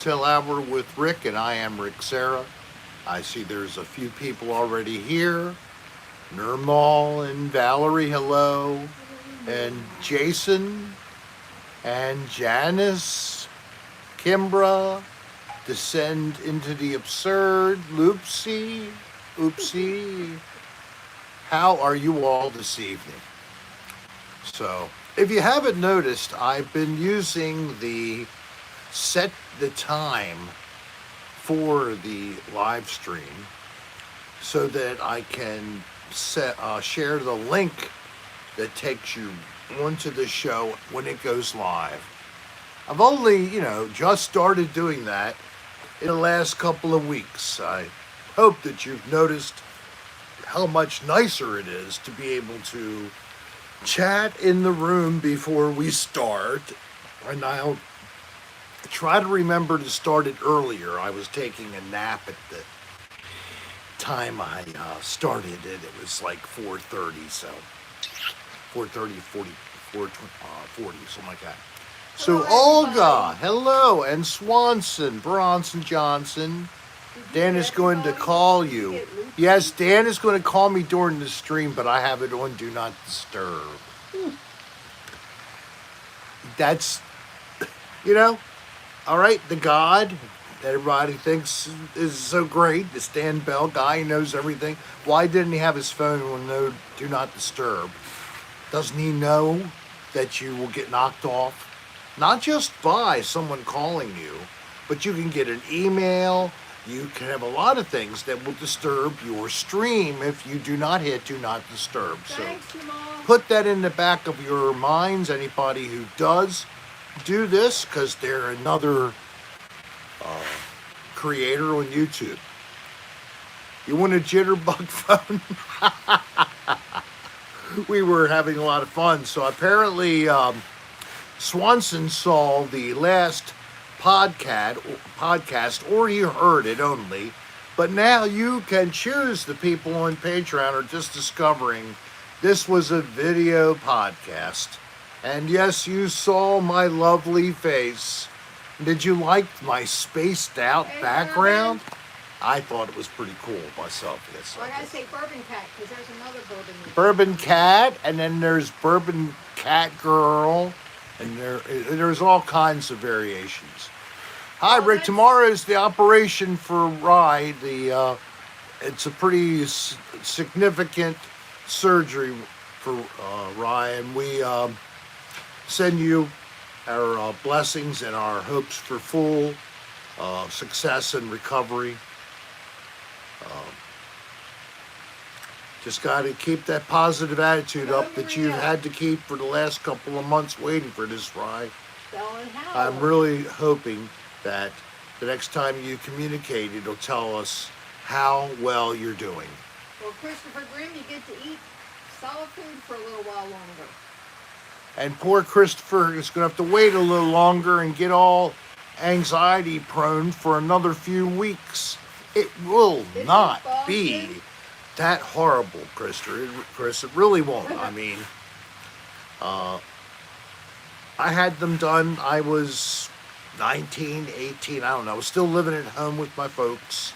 Till Hour with Rick, and I am Rick Serra. I see there's a few people already here. Nirmal and Valerie, hello. And Jason and Janice, Kimbra, Descend into the Absurd, Oopsie. How are you all this evening? So, if you haven't noticed, I've been using the set the time for the live stream so that I can share the link that takes you onto the show when it goes live. I've only, just started doing that in the last couple of weeks. I hope that you've noticed how much nicer it is to be able to chat in the room before we start. And I'll try to remember to start it earlier. I was taking a nap at the time I started it. It was like 4:30, so 4:30, 40, something like that. So Olga, hello, and Swanson, Bronson Johnson. Dan is going to call you. Yes, Dan is going to call me during the stream, but I have it on Do Not Disturb. That's, all right, the God that everybody thinks is so great, the Stan Bell guy, he knows everything. Why didn't he have his phone on no Do Not Disturb? Doesn't he know that you will get knocked off? Not just by someone calling you, but you can get an email. You can have a lot of things that will disturb your stream if you do not hit Do Not Disturb. So put that in the back of your minds. Anybody who does do this, because they're another creator on YouTube. You want a jitterbug phone? We were having a lot of fun. So apparently Swanson saw the last podcast, or you heard it only. But now you can choose. The people on Patreon are just discovering this was a video podcast. And yes, you saw my lovely face. Did you like my spaced out background? I thought it was pretty cool myself. Yes. Well, I gotta say Bourbon Cat, because there's another Bourbon. Bourbon Cat, and then there's Bourbon Cat Girl, and there's all kinds of variations. Hi, Rick. Tomorrow is the operation for Rye. It's a pretty significant surgery for Rye, and we send you our blessings and our hopes for full success and recovery. Just got to keep that positive attitude up that you've had to keep for the last couple of months waiting for this ride. I'm really hoping that the next time you communicate, it'll tell us how well you're doing. Well, Christopher Grimm, you get to eat solid food for a little while longer. And poor Christopher is going to have to wait a little longer and get all anxiety prone for another few weeks. It will not be that horrible, Chris. It really won't. I mean, I had them done. I was 19, 18, I don't know. I was still living at home with my folks.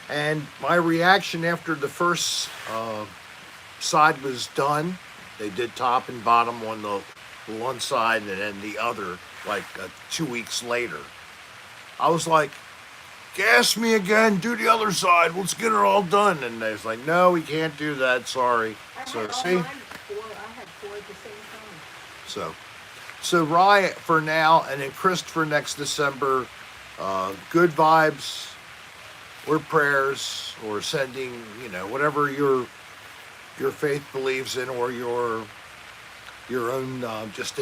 And my reaction after the first side was done, they did top and bottom on the one side and then the other, like 2 weeks later. I was like, gas me again, do the other side, let's get it all done. And they was like, no, we can't do that, sorry. So, see? I had four at the same time. So Rye for now, and then Christopher next December. Good vibes, or prayers, or sending, whatever your faith believes in, or your own just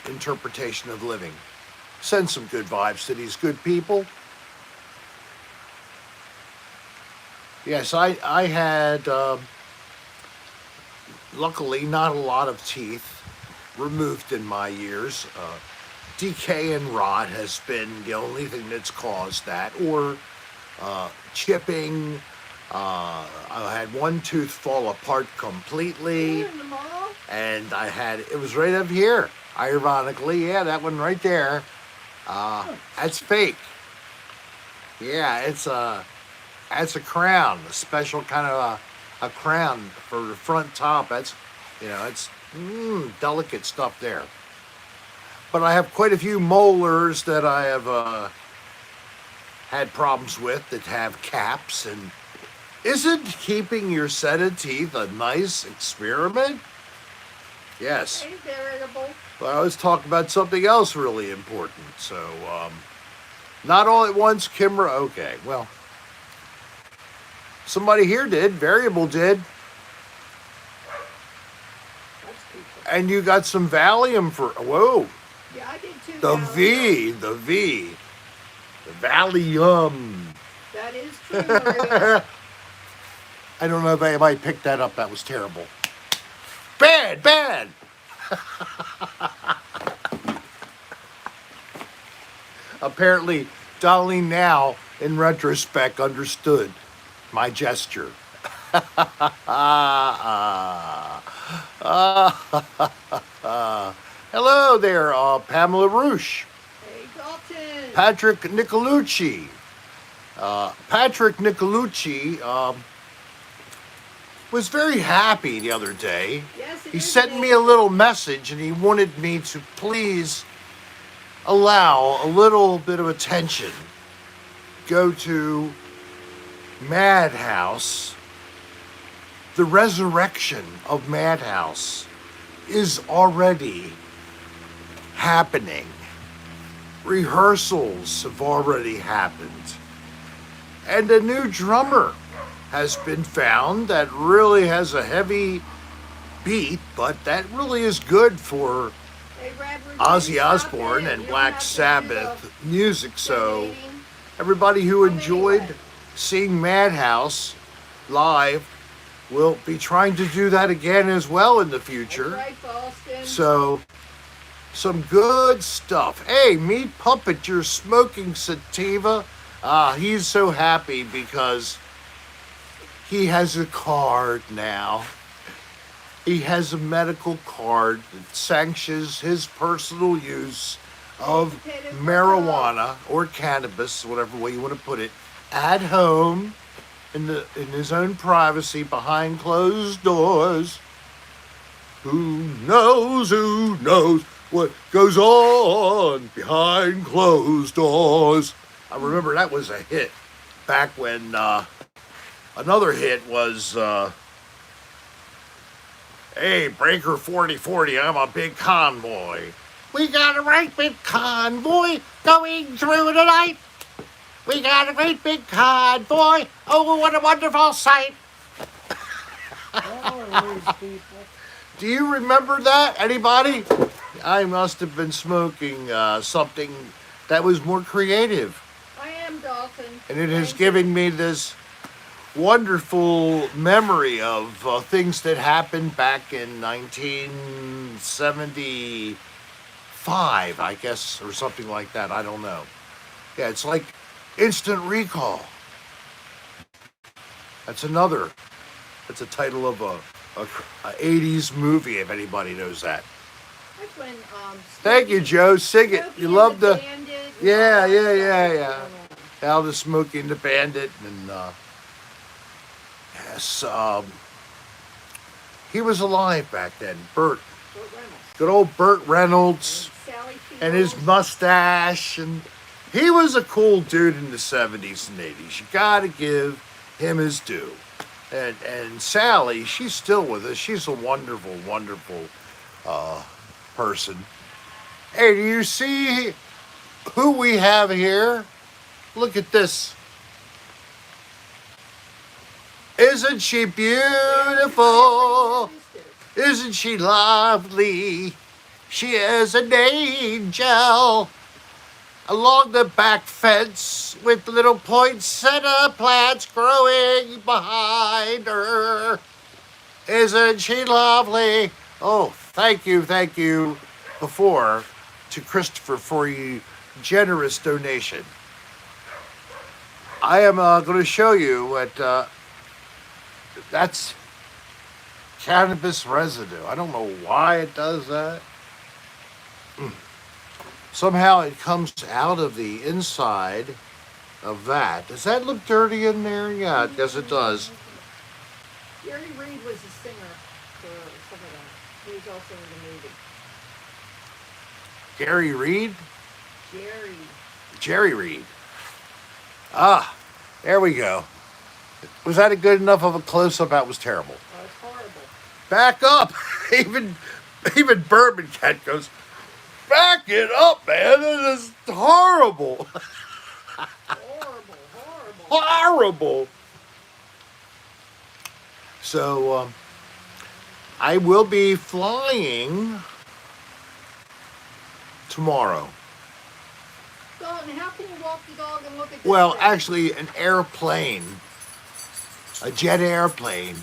interpretation of living. Send some good vibes to these good people. Yes, I had, luckily, not a lot of teeth removed in my years. Decay and rot has been the only thing that's caused that, or chipping. I had one tooth fall apart completely, and it was right up here, ironically, that one right there. That's fake. Yeah, that's a crown, a special kind of a crown for the front top. That's, it's delicate stuff there. But I have quite a few molars that I have had problems with that have caps. And isn't keeping your set of teeth a nice experiment? Yes. Hey, veritable. But I was talking about something else really important. So, not all at once, Kimra. Okay, well, somebody here did. Variable did. And you got some Valium for. Whoa. Yeah, I did too. The Valium. V. The Valium. That is true, Maria. I don't know if anybody picked that up. That was terrible. Bad. Apparently, Dolline now, in retrospect, understood my gesture. Hello there, Pamela Roosh. Hey, Dalton. Patrick Nicolucci. Patrick Nicolucci was very happy the other day. Yes, it He is sent an me a little message and he wanted me to please allow a little bit of attention. Go to Madhouse. The resurrection of Madhouse is already happening. Rehearsals have already happened. And a new drummer has been found that really has a heavy beat, but that really is good for Hey, Brad, we're Ozzy getting Osbourne stopped in. and You Black don't have to do Sabbath music. the So donating. everybody who Anyway. enjoyed seeing Madhouse live will be trying to do that again as well in the future. That's right, Boston. So, some good stuff. Hey, Meat Puppet, you're smoking sativa. He's so happy because he has a card now. He has a medical card that sanctions his personal use of marijuana or cannabis, whatever way you want to put it, at home in his own privacy behind closed doors. Who knows what goes on behind closed doors? I remember that was a hit back when another hit was hey, Breaker 4040, I'm a big convoy. We got a right big convoy going through the night. We got a great big convoy. Oh, what a wonderful sight. Do you remember that? Anybody? I must have been smoking something that was more creative. I am, Dalton. And it has Thank given me this wonderful memory of things that happened back in 1975, I guess, or something like that. I don't know. Yeah, it's like instant recall. That's a title of a 80s movie, if anybody knows that. That's when, Thank you, Joe. Sing it. Smokey You and love the the... Bandit and Yeah, all that yeah, stuff yeah, was yeah. going on. Al the Smokey and the Bandit, and yes, he was alive back then. Burt, Burt Reynolds. good old Burt Reynolds, Sally and his Field. mustache, and he was a cool dude in the 70s and 80s. You gotta give him his due. And Sally, she's still with us. She's a wonderful, wonderful person. Hey, do you see who we have here? Look at this. Isn't she beautiful? Isn't she lovely? She is an angel. Along the back fence with little poinsettia plants growing behind her. Isn't she lovely? Oh, thank you before to Christopher for your generous donation. I am going to show you what that's cannabis residue. I don't know why it does that. somehow it comes out of the inside of that. Does that look dirty in there? Yeah, I guess it does. Jerry Reed was a singer for some of that. He was also in the movie. Gary Reed? Jerry. Jerry Reed. Ah, there we go. Was that a good enough of a close-up? That was terrible. Oh, it's horrible. Back up. Even Bourbon Cat goes, back it up, man. This is horrible. Horrible. So, I will be flying tomorrow. Dalton, how can you walk the dog and look at this Well, thing? actually, an airplane. A jet airplane.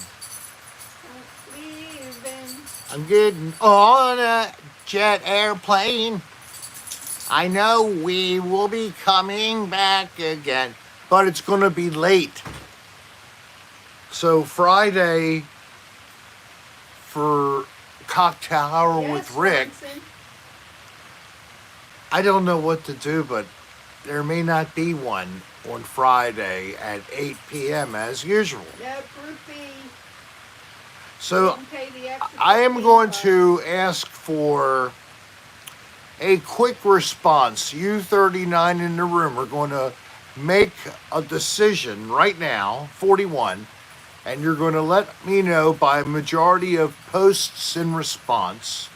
Leaving. I'm getting on a jet airplane. I know we will be coming back again, but it's going to be late. So Friday for cocktail hour Yes, with Rick, Johnson. I don't know what to do, but there may not be one on Friday at 8 p.m. as usual. No, Group B. So Didn't pay the extra I am 15 going bucks. to ask for a quick response. You 39 in the room are going to make a decision right now, 41, and you're going to let me know by a majority of posts in response,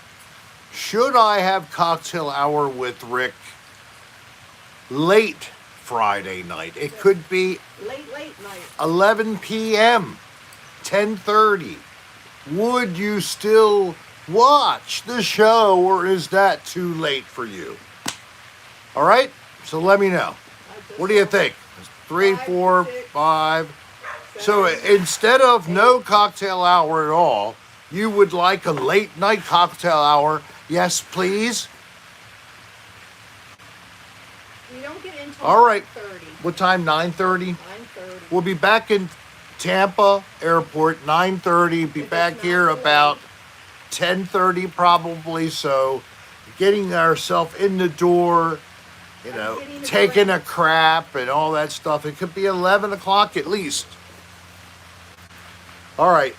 should I have cocktail hour with Rick late Friday night? It could be Late night. 11 p.m., 10:30. Would you still watch the show, or is that too late for you? All right, so let me know. What do you think? 3, 4, 5. So instead of no cocktail hour at all, you would like a late night cocktail hour? Yes, please. We don't get into All right. 9:30. What time? 9:30. 9:30. We'll be back in Tampa Airport 9:30. Be If back it's here 9:30. about 10:30 probably. So getting ourselves in the door, you know, getting the taking drink. a crap and all that stuff. It could be 11 o'clock at least. All right.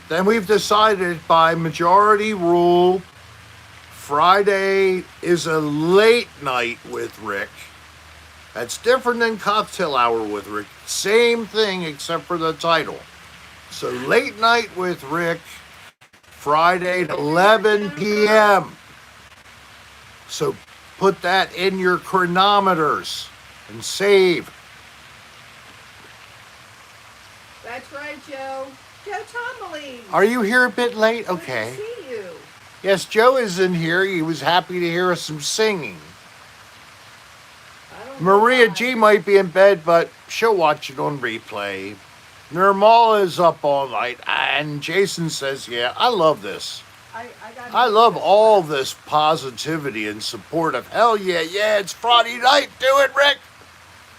Then we've decided by majority rule, Friday is a late night with Rick. That's different than cocktail hour with Rick. Same thing except for the title. So late night with Rick, Friday at 11 p.m. So put that in your chronometers and save. That's right, Joe. Joe Tomley. Are you here a bit late? Okay. Good to see you. Yes, Joe is in here. He was happy to hear some singing. I don't know Maria why. G might be in bed, but she'll watch it on replay. Nirmal is up all night, and Jason says, yeah, I love this. I love all this positivity and support of, hell yeah, it's Friday night, do it, Rick.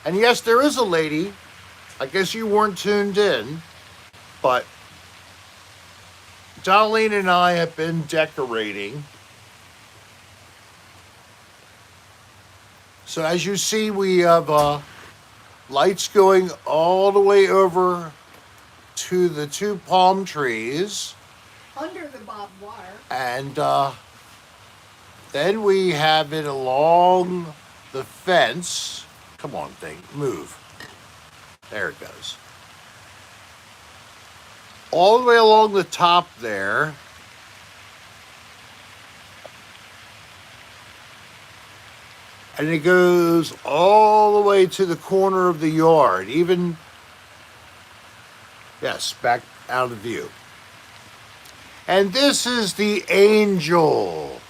And yes, there is a lady. I guess you weren't tuned in, but Dolline and I have been decorating. So as you see, we have lights going all the way over to the 2 palm trees. Under the barbed wire. And then we have it along the fence. Come on, thing, move. There it goes. All the way along the top there. And it goes all the way to the corner of the yard, even, yes, back out of view. And this is the angel.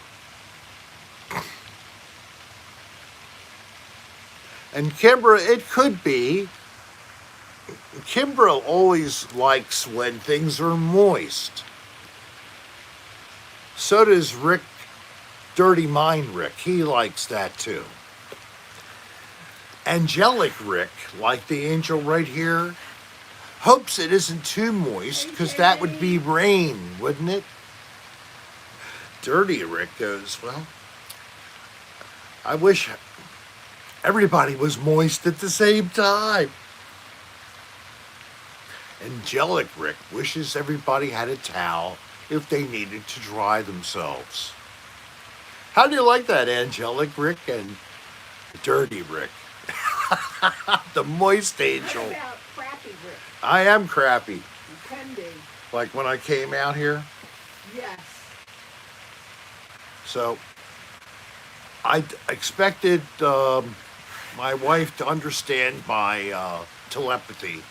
And Kimbra, it could be. Kimbra always likes when things are moist. So does Rick, Dirty Mind Rick. He likes that too. Angelic Rick, like the angel right here, hopes it isn't too moist, because that would be rain, wouldn't it? Dirty Rick goes, well, I wish everybody was moist at the same time. Angelic Rick wishes everybody had a towel if they needed to dry themselves. How do you like that, Angelic Rick and Dirty Rick? The moist angel. What about crappy Rick? I am crappy. You can be. Like when I came out here. Yes. So I expected my wife to understand my telepathy,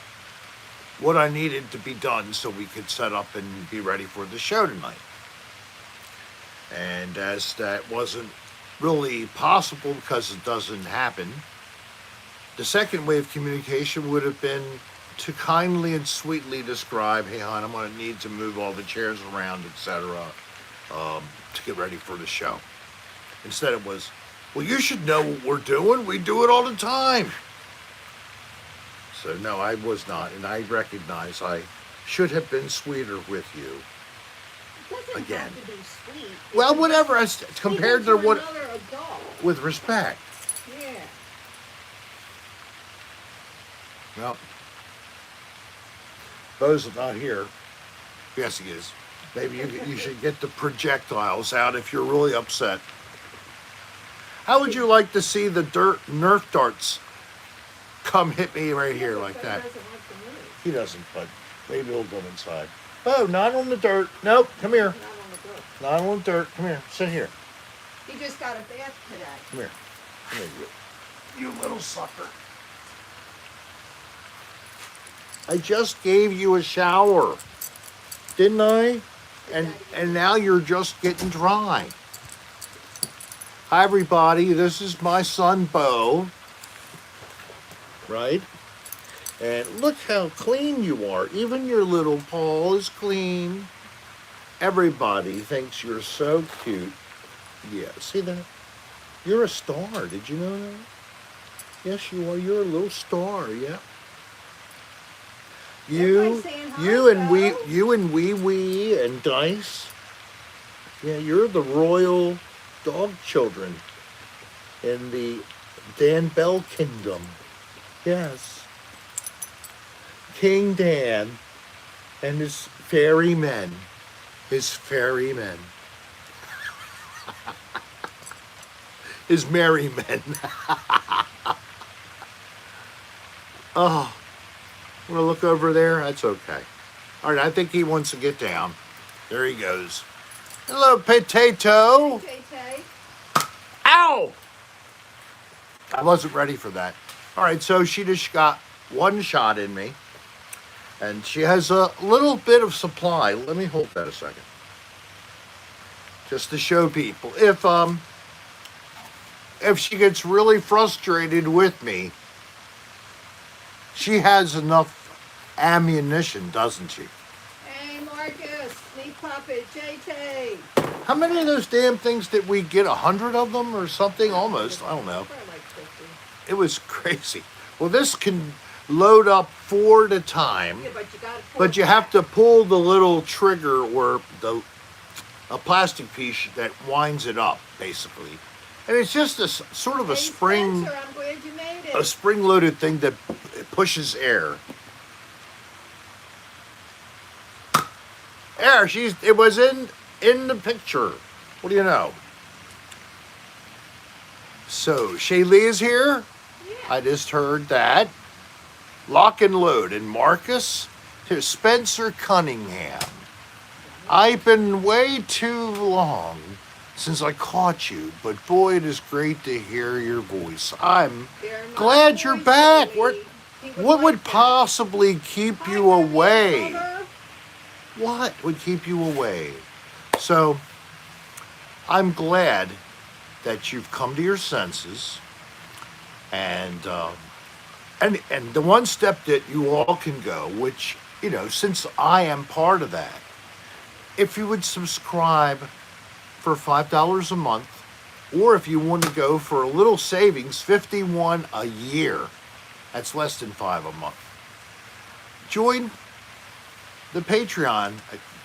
what I needed to be done so we could set up and be ready for the show tonight. And as that wasn't really possible because it doesn't happen, the second way of communication would have been to kindly and sweetly describe, hey hon, I'm going to need to move all the chairs around, etc., to get ready for the show. Instead it was, well, you should know what we're doing. We do it all the time. So no, I was not, and I recognize I should have been sweeter with you. It doesn't Again. have to be sweet. Well, whatever, compared to Even for what, another adult. with respect. Yeah. Well, Bo's not here. Yes, he is. Maybe you should get the projectiles out if you're really upset. How would you like to see the Nerf Darts come hit me right here like But that? He doesn't want to move. He doesn't, but maybe he'll go inside. Oh, not on the dirt. Nope, come here. Not on the roof. Not on the dirt. Come here. Sit here. He just got a bath today. Come here. Come here, you little sucker. I just gave you a shower, didn't I? And now you're just getting dry. Hi everybody, this is my son Bo. Right? And look how clean you are. Even your little paw is clean. Everybody thinks you're so cute. Yeah, see that? You're a star. Did you know that? Yes, you are. You're a little star. Yeah. Everybody's saying hi, You and Wee Wee and Dice. Yeah, you're the royal dog children in the Dan Bell Kingdom. Yes. King Dan and his fairy men. His fairy men. His merry men. Oh, want to look over there? That's okay. All right, I think he wants to get down. There he goes. Hello, potato. Tay-Tay. Ow! I wasn't ready for that. All right, so she just got one shot in me. And she has a little bit of supply. Let me hold that a second. Just to show people. If she gets really frustrated with me, she has enough ammunition, doesn't she? Hey, Marcus, Sneak Puppet, Tay-Tay. How many of those damn things did we get? 100 of them or something? Almost. I don't know. Probably like 50. It was crazy. Well, this can load up 4 at a time. Yeah, but you got to But you have to pull the little trigger or a plastic piece that winds it up, basically. And it's just a sort of a spring, Spencer, I'm glad you made it. a spring-loaded thing that pushes air. Air. It was in the picture. What do you know? So Shaylee is here. Yeah. I just heard that. Lock and load. And Marcus, here's Spencer Cunningham. I've been way too long since I caught you, but boy, it is great to hear your voice. I'm They're my glad you're boys, back. Shaylee. He What like would that. possibly keep Hi, you Mommy, away? Mother. What would keep you away? So, I'm glad that you've come to your senses, and the one step that you all can go, which, since I am part of that, if you would subscribe for $5 a month, or if you want to go for a little savings, $51 a year, that's less than $5 a month. Join the Patreon.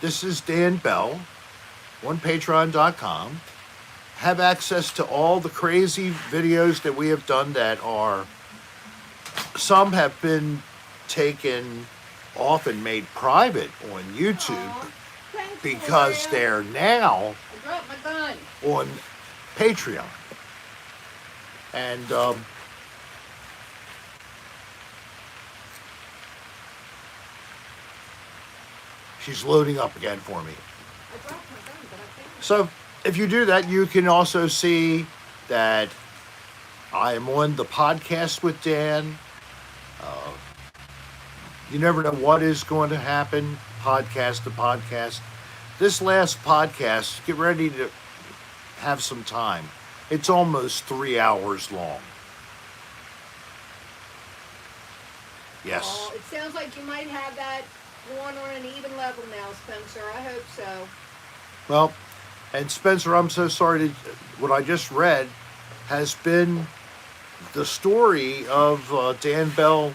This is Dan Bell on patreon.com. have access to all the crazy videos that we have done that are, some have been taken off and made private on YouTube Aw, thanks, because Gloria. they're now I dropped my gun. on Patreon. And she's loading up again for me. I dropped my gun, but I think So if you do that, you can also see that I am on the podcast with Dan. You never know what is going to happen, podcast to podcast. This last podcast, get ready to have some time. It's almost 3 hours long. Yes. Oh, it sounds like you might have that going on an even level now, Spencer. I hope so. Well, and Spencer, I'm so sorry to, what I just read has been the story of Dan Bell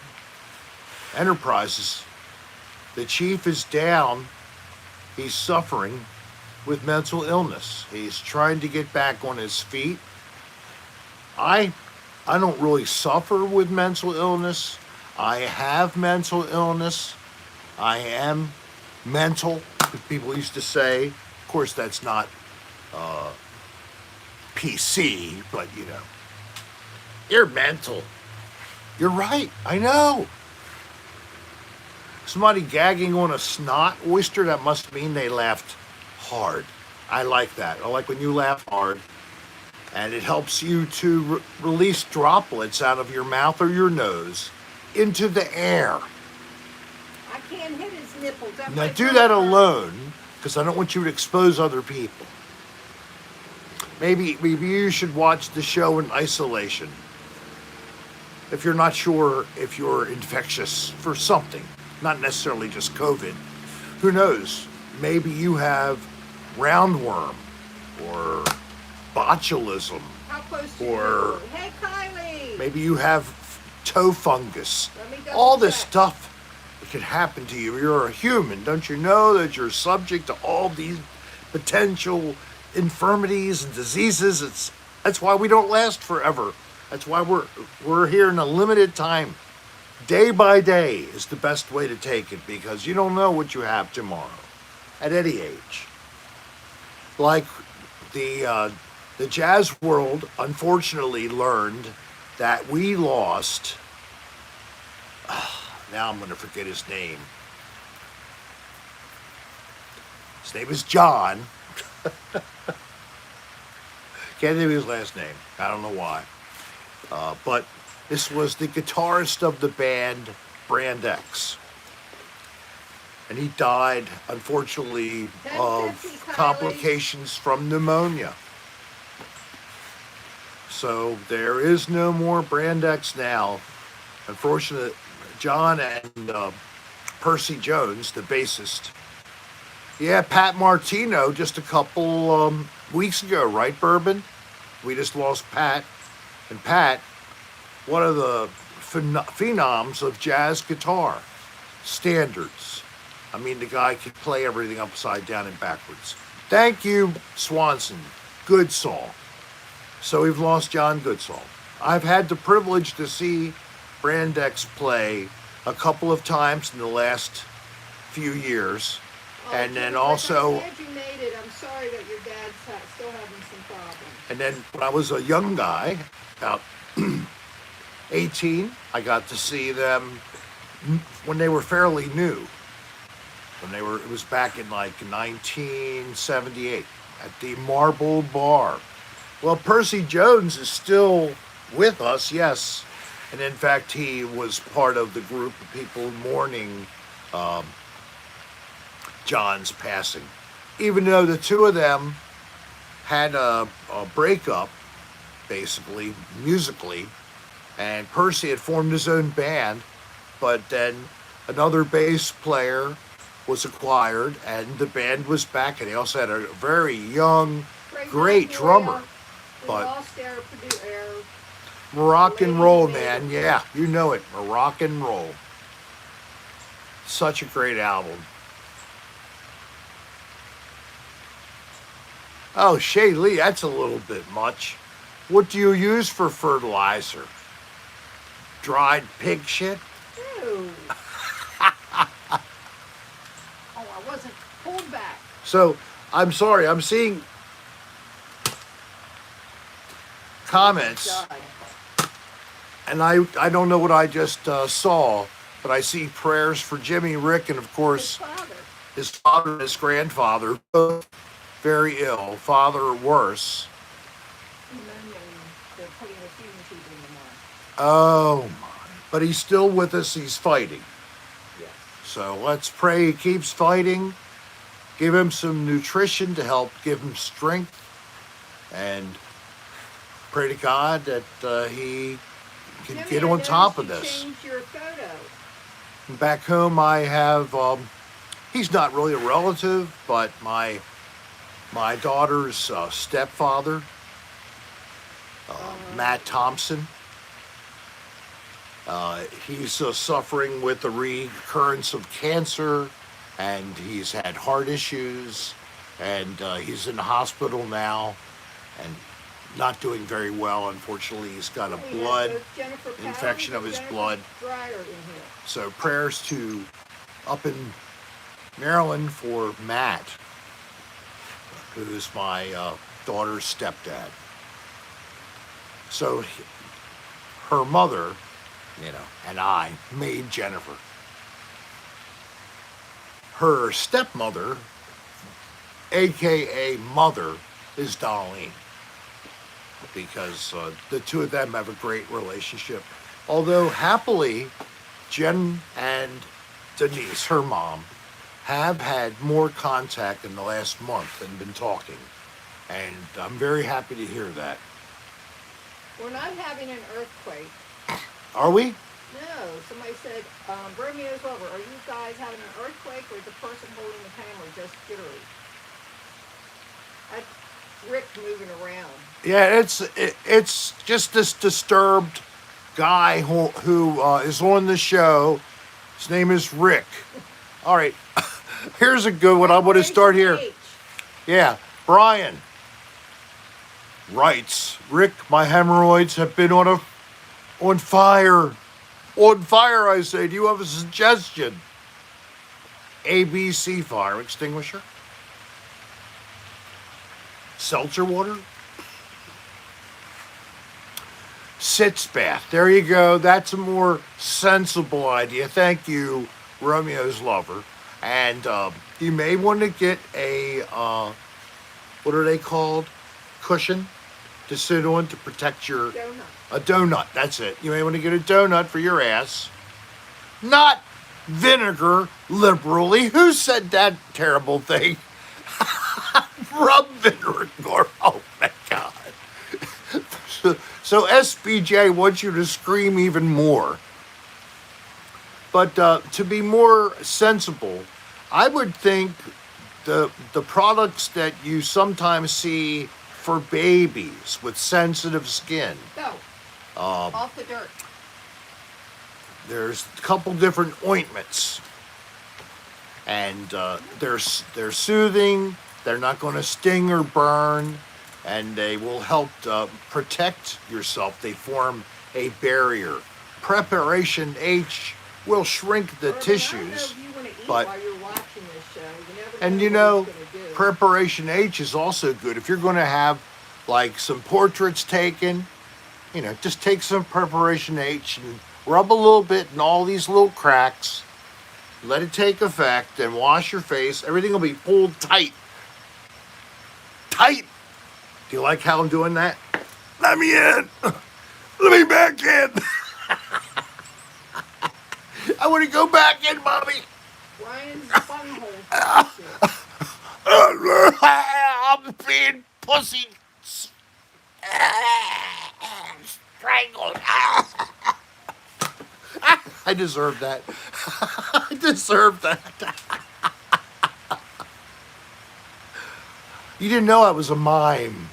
Enterprises. The chief is down. He's suffering with mental illness. He's trying to get back on his feet. I don't really suffer with mental illness. I have mental illness. I am mental, as people used to say. Of course, that's not PC, but you know, you're mental. You're right. I know. Somebody gagging on a snot oyster, that must mean they laughed hard. I like that. I like when you laugh hard. And it helps you to release droplets out of your mouth or your nose into the air. I can't hit his nipples. That Now might do hurt that her. alone, because I don't want you to expose other people. Maybe you should watch the show in isolation. If you're not sure if you're infectious for something, not necessarily just COVID. Who knows? Maybe you have roundworm or botulism. How close to or- you? Hey, Kylie. Maybe you have toe fungus. Let me double All this check. stuff that could happen to you. You're a human. Don't you know that you're subject to all these potential infirmities and diseases? That's why we don't last forever. That's why we're here in a limited time. Day by day is the best way to take it, because you don't know what you have tomorrow at any age. Like the jazz world unfortunately learned that we lost, now I'm going to forget his name. His name is John. Can't think of his last name. I don't know why. But this was the guitarist of the band Brand X. And he died, unfortunately, of complications from pneumonia. So there is no more Brand X now. Unfortunately, John and Percy Jones, the bassist. Yeah, Pat Martino just a couple weeks ago, right, Bourbon? We just lost Pat. And Pat, one of the phenoms of jazz guitar, standards. I mean, the guy could play everything upside down and backwards. Thank you, Swanson. Goodsall. So we've lost John Goodsall. I've had the privilege to see Brand X play a couple of times in the last few years. Oh, And then Jimmy, also- I'm glad you made it. I'm sorry that your dad's still having some problems. And then when I was a young guy, about 18, I got to see them when they were fairly new. It was back in like 1978 at the Marble Bar. Well, Percy Jones is still with us, yes. And in fact, he was part of the group of people mourning John's passing. Even though the two of them had a breakup, basically, musically, and Percy had formed his own band, but then another bass player was acquired, and the band was back, and they also had a very young, great drummer. We But lost our rock and roll, man, yeah, you know it, rock and roll. Such a great album. Oh, Shay Lee, that's a little bit much. What do you use for fertilizer? Dried pig shit? Ew. Oh, I wasn't pulled back. So, I'm sorry, I'm seeing comments, God. and I don't know what I just saw, but I see prayers for Jimmy, Rick, and of His course father. his father and his grandfather, both very ill. Father worse. Pneumonia, and they're putting a fusion tube in him now. Oh my! But he's still with us. He's fighting. Yes. So let's pray he keeps fighting. Give him some nutrition to help give him strength, and pray to God that he can Jimmy, get I on top of noticed this. you changed your photo. Back home, I have. He's not really a relative, but my daughter's stepfather, Matt Thompson. He's suffering with the recurrence of cancer, and he's had heart issues, and he's in the hospital now, and not doing very well. Unfortunately, he's got a We blood had both Jennifer Powers infection of and his Jennifer blood. Dreyer in here. So prayers to up in Maryland for Matt, who's my daughter's stepdad. So her mother, and I made Jennifer. Her stepmother, aka mother, is Dolline, because the two of them have a great relationship. Although happily, Jen and Denise, her mom, have had more contact in the last month and been talking. And I'm very happy to hear that. We're not having an earthquake. Are we? No, somebody said, Romeo's over. Are you guys having an earthquake, or is the person holding the camera just jittery? That's Rick moving around. Yeah, it's just this disturbed guy who is on the show. His name is Rick. All right, here's a good one. I want to start here. H. Yeah, Brian writes, Rick, my hemorrhoids have been on fire. On fire, I say. Do you have a suggestion? ABC fire extinguisher? Seltzer water? Sitz bath. There you go. That's a more sensible idea. Thank you, Romeo's lover. And you may want to get a, what are they called? Cushion to sit on to protect your... Donut. A donut, that's it. You may want to get a donut for your ass. Not vinegar liberally. Who said that terrible thing? Rub vinegar. Oh my God. So SBJ wants you to scream even more. But to be more sensible, I would think the products that you sometimes see for babies with sensitive skin. Go. Off the dirt. There's a couple different ointments, and they're soothing. They're not going to sting or burn, and they will help protect yourself. They form a barrier. Preparation H will shrink the tissues, but while you're watching this show, and Preparation H is also good if you're going to have like some portraits taken. Just take some Preparation H and rub a little bit in all these little cracks. Let it take effect and wash your face. Everything will be pulled tight. Tight! Do you like how I'm doing that? Let me in! Let me back in! I want to go back in, Mommy! Brian's bunghole. I'm being pussy strangled. I deserve that. I deserve that. You didn't know I was a mime.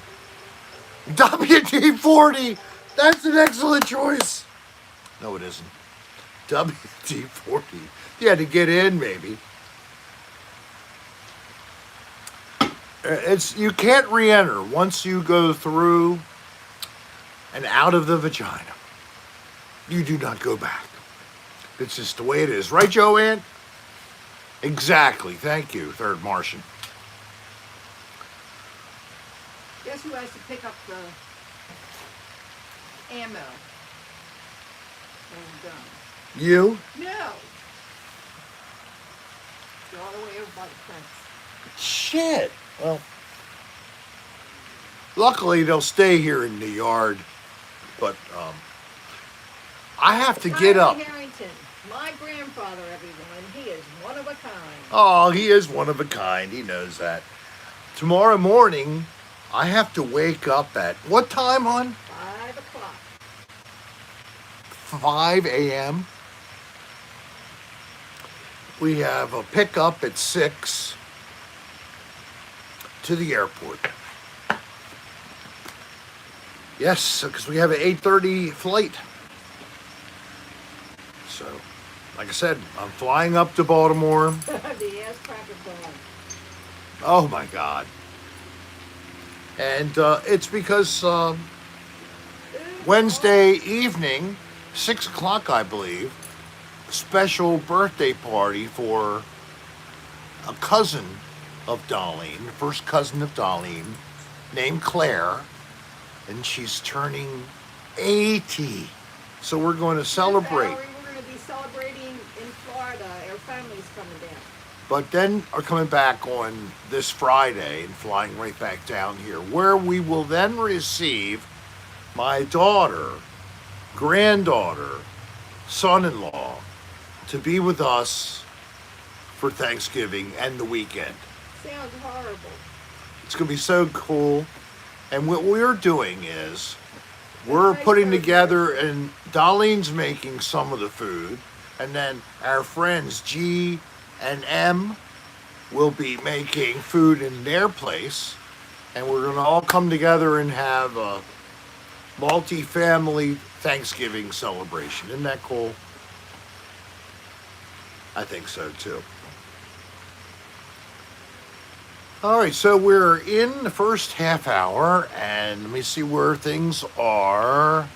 WD-40. That's an excellent choice. No, it isn't. WD-40. You had to get in, maybe. It's you can't re-enter once you go through and out of the vagina. You do not go back. It's just the way it is, right, Joanne? Exactly. Thank you, Third Martian. Guess who has to pick up the ammo and guns? You? No. They're all the way over by the fence. Shit. Well, luckily they'll stay here in the yard, but I have to get up. Harrington, my grandfather, everyone, he is one of a kind. Oh, he is one of a kind. He knows that. Tomorrow morning, I have to wake up at what time, hon? 5 o'clock. 5 a.m. We have a pickup at 6 to the airport. Yes, because we have an 8:30 flight. So, like I said, I'm flying up to Baltimore. The ass cracker dog. Oh my God. And it's because Wednesday evening, 6 o'clock, I believe, special birthday party for a cousin of Dolline, the first cousin of Dolline, named Claire, and she's turning 80. So we're going to celebrate. Valerie, we're going to be celebrating in Florida. Our family's coming down. But then are coming back on this Friday and flying right back down here, where we will then receive my daughter, granddaughter, son-in-law to be with us for Thanksgiving and the weekend. Sounds horrible. It's going to be so cool. And what we're doing is we're putting together, and Dolline's making some of the food, and then our friends G and M will be making food in their place, and we're going to all come together and have a multi-family Thanksgiving celebration. Isn't that cool? I think so too. All right, so we're in the first half hour, and let me see where things are.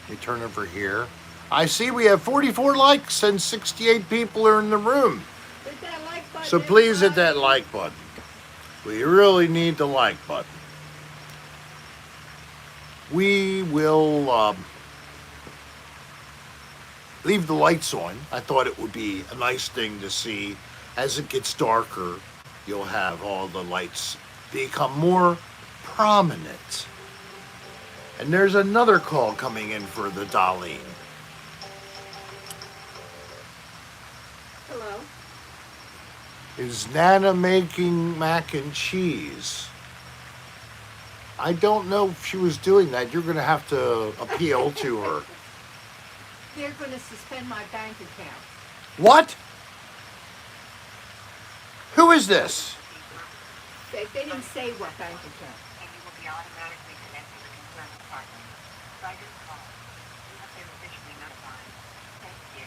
Let me turn over here. I see we have 44 likes and 68 people are in the room. Hit that like button. So please hit that like button. We really need the like button. We will leave the lights on. I thought it would be a nice thing to see. As it gets darker, you'll have all the lights become more prominent. And there's another call coming in for the Dolline. Hello. Is Nana making mac and cheese? I don't know if she was doing that. You're going to have to appeal to her. They're going to suspend my bank account. What? Who is this? They didn't say what bank account. And you will be automatically connected to the concerned department. By this call, you have been officially notified. Thank you.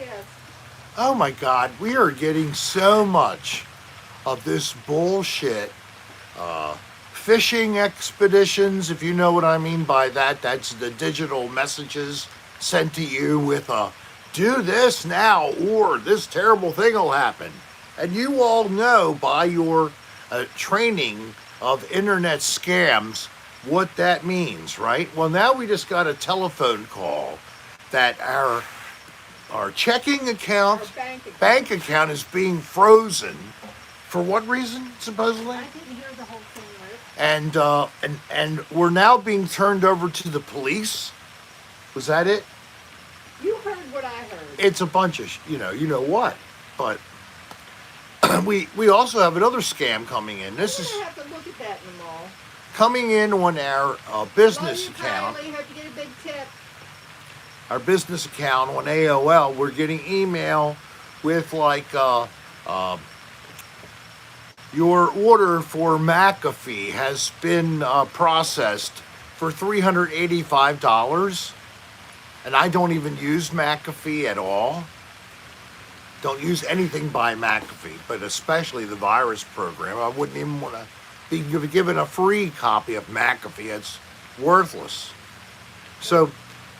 Yes. Oh my God, we are getting so much of this bullshit. Fishing expeditions, if you know what I mean by that, that's the digital messages sent to you with a do this now or this terrible thing will happen. And you all know by your training of internet scams what that means, right? Well, now we just got a telephone call that our checking account, bank account is being frozen. For what reason, supposedly? I didn't hear the whole thing, Rick. And we're now being turned over to the police. Was that it? You heard what I heard. It's a bunch of, you know what. But we also have another scam coming in. This is I'm going to have to look at that in the mall. coming in on our business Love you, account. Kylie. Hope you get a big tip. Our business account on AOL. We're getting email with like your order for McAfee has been processed for $385, and I don't even use McAfee at all. Don't use anything by McAfee, but especially the virus program. I wouldn't even want to be given a free copy of McAfee. It's worthless. So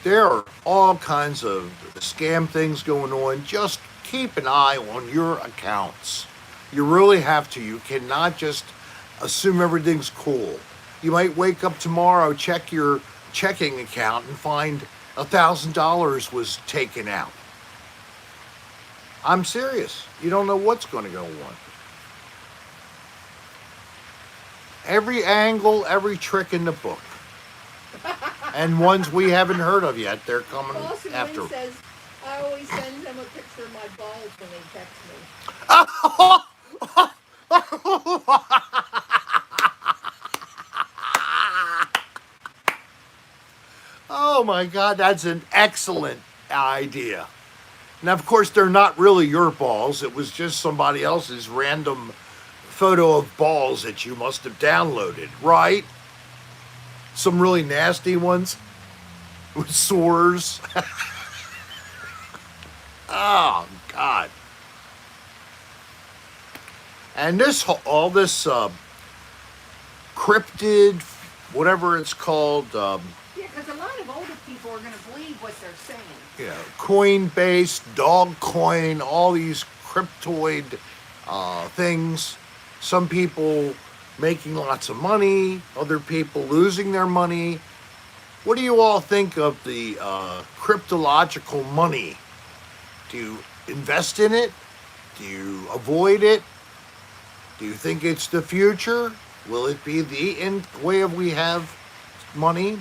there are all kinds of scam things going on. Just keep an eye on your accounts. You really have to. You cannot just assume everything's cool. You might wake up tomorrow, check your checking account, and find $1,000 was taken out. I'm serious. You don't know what's going to go on. Every angle, every trick in the book. And ones we haven't heard of yet, they're coming Boston after. Wind says, I always send them a picture of my balls when they text me. Oh my God, that's an excellent idea. Now, of course, they're not really your balls. It was just somebody else's random photo of balls that you must have downloaded, right? Some really nasty ones with sores. Oh, God. And all this cryptid, whatever it's called, Yeah, because a lot of older people are going to believe what they're saying. Coinbase, Dogcoin, all these cryptoid things. Some people making lots of money, other people losing their money. What do you all think of the cryptological money? Do you invest in it? Do you avoid it? Do you think it's the future? Will it be the way of we have money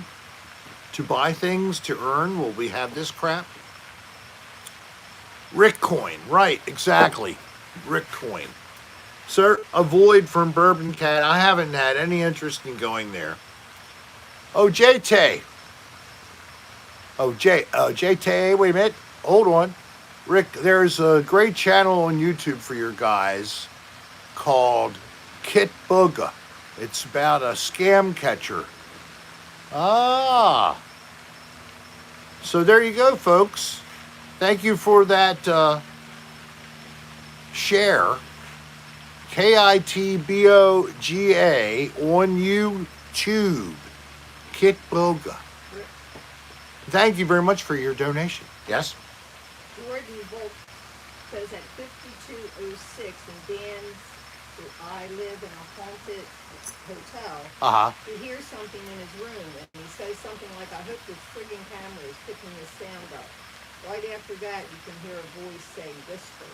to buy things, to earn? Will we have this crap? Rickcoin, right, exactly. Rickcoin. Sir, avoid from Bourbon Cat. I haven't had any interest in going there. Oh, JT. Oh, JT, wait a minute. Hold on. Rick, there's a great channel on YouTube for your guys called Kit Boga. It's about a scam catcher. Ah. So there you go, folks. Thank you for that share. KITBOGA on YouTube. Kit Boga. Thank you very much for your donation. Yes? Jordan Volk says at 5206 and Dan's, I live in a haunted hotel. He hears something in his room and he says something like, I hope this friggin' camera is picking this sound up. Right after that, you can hear a voice say whisper.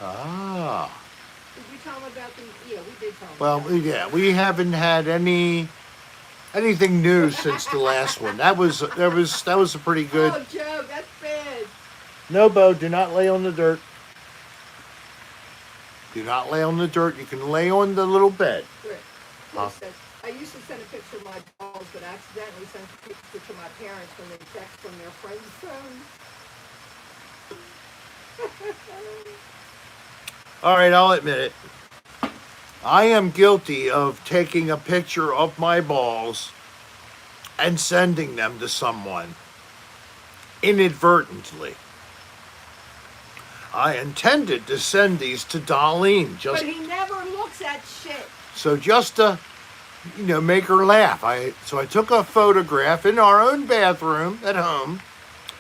Ah. Did you tell him about the? Yeah, we did tell him. Well, about yeah, we haven't had anything new since the last one. That was a pretty good. Oh, Joe, that's bad. No, Bo, do not lay on the dirt. Do not lay on the dirt. You can lay on the little bed. Rick, Huh? says, I used to send a picture of my balls, but accidentally sent a picture to my parents when they text from their friend's phone. All right, I'll admit it. I am guilty of taking a picture of my balls and sending them to someone inadvertently. I intended to send these to Dolline But he never looks at shit. just to make her laugh. So I took a photograph in our own bathroom at home.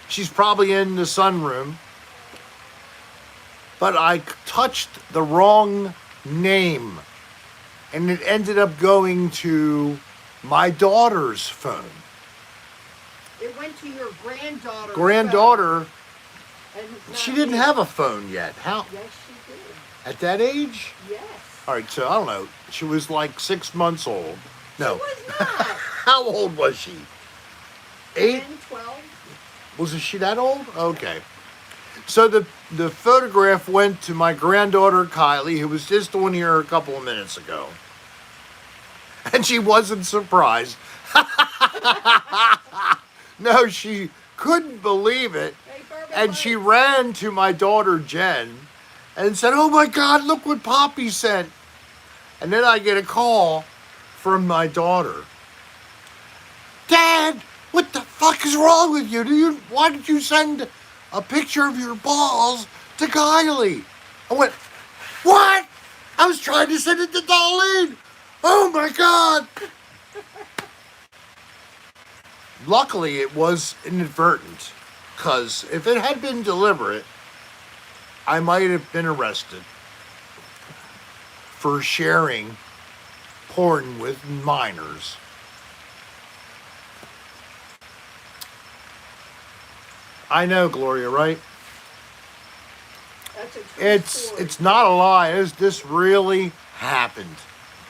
She's probably in the sunroom. But I touched the wrong name. And it ended up going to my daughter's phone. It went to your granddaughter's Granddaughter, phone, and she not didn't you. have a phone yet. How? Yes, she did. At that age? Yes. All right, so I don't know. She was like 6 months old. No. She was not. How old was she? 8? 10, 12. Was she that old? Okay. So the photograph went to my granddaughter, Kylie, who was just on here a couple of minutes ago. And she wasn't surprised. No, she couldn't believe it. Hey, Bourbon And Light. she ran to my daughter, Jen, and said, oh my God, look what Poppy sent. And then I get a call from my daughter. Dad, what the fuck is wrong with you? Why did you send a picture of your balls to Kylie. I went, what? I was trying to send it to Dolline. Oh my God. Luckily, it was inadvertent, because if it had been deliberate, I might have been arrested for sharing porn with minors. I know, Gloria, right? That's a true story. It's not a lie. This really happened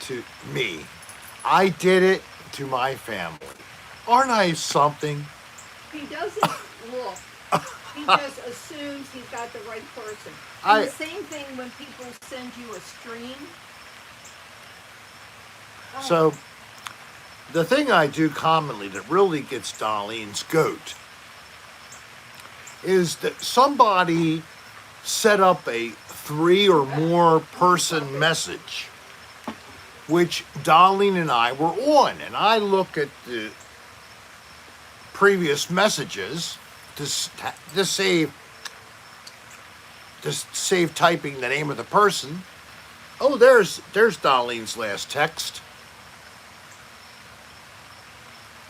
to me. I did it to my family. Aren't I something? He doesn't look. He just assumes he's got the right person. And the same thing when people send you a stream. Oh. So, the thing I do commonly that really gets Dolline's goat is that somebody set up a 3 or more person message, which Dolline and I were on, and I look at the previous messages to save typing the name of the person. Oh, there's Dolline's last text.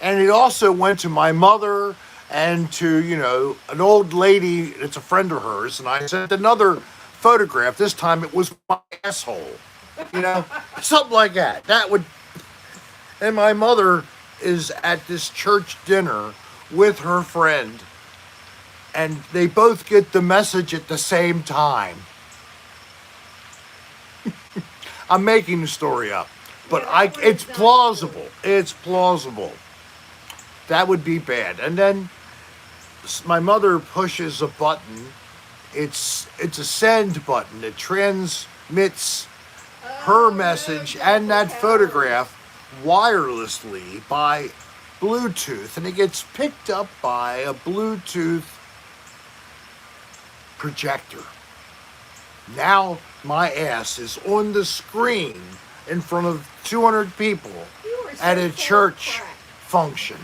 And it also went to my mother and to, an old lady that's a friend of hers. And I sent another photograph. This time it was my asshole. Something like that. And my mother is at this church dinner with her friend. And they both get the message at the same time. I'm making the story up. But it's plausible. It's plausible. That would be bad. And then my mother pushes a button. It's a send button that transmits her message and that photograph wirelessly by Bluetooth. And it gets picked up by a Bluetooth projector. Now my ass is on the screen in front of 200 people at a church function.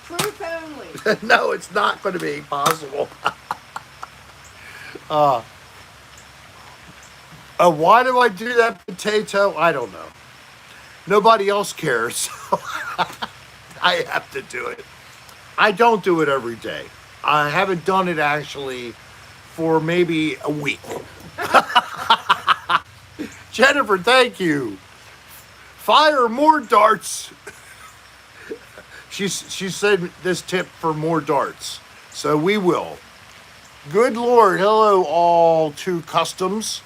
Truth only. No, it's not going to be possible. Why do I do that, potato? I don't know. Nobody else cares, so I have to do it. I don't do it every day. I haven't done it actually for maybe a week. Jennifer, thank you. Fire more darts. She said this tip for more darts. So we will. Good Lord. Hello, all two customs.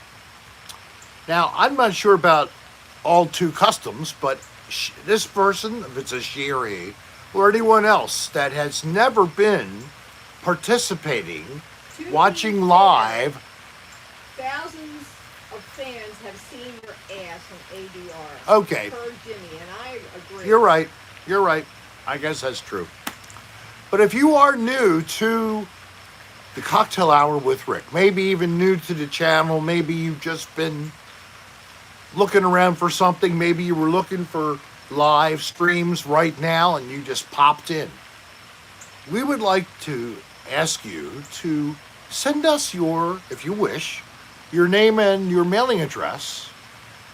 Now, I'm not sure about all two customs, but this person, if it's a she or he, or anyone else that has never been participating, watching live. Thousands of fans have seen your ass on ADR. Okay. Per Jimmy, and I agree. You're right. I guess that's true. But if you are new to the Cocktail Hour with Rick, maybe even new to the channel, maybe you've just been looking around for something, maybe you were looking for live streams right now and you just popped in, we would like to ask you to send us if you wish, your name and your mailing address,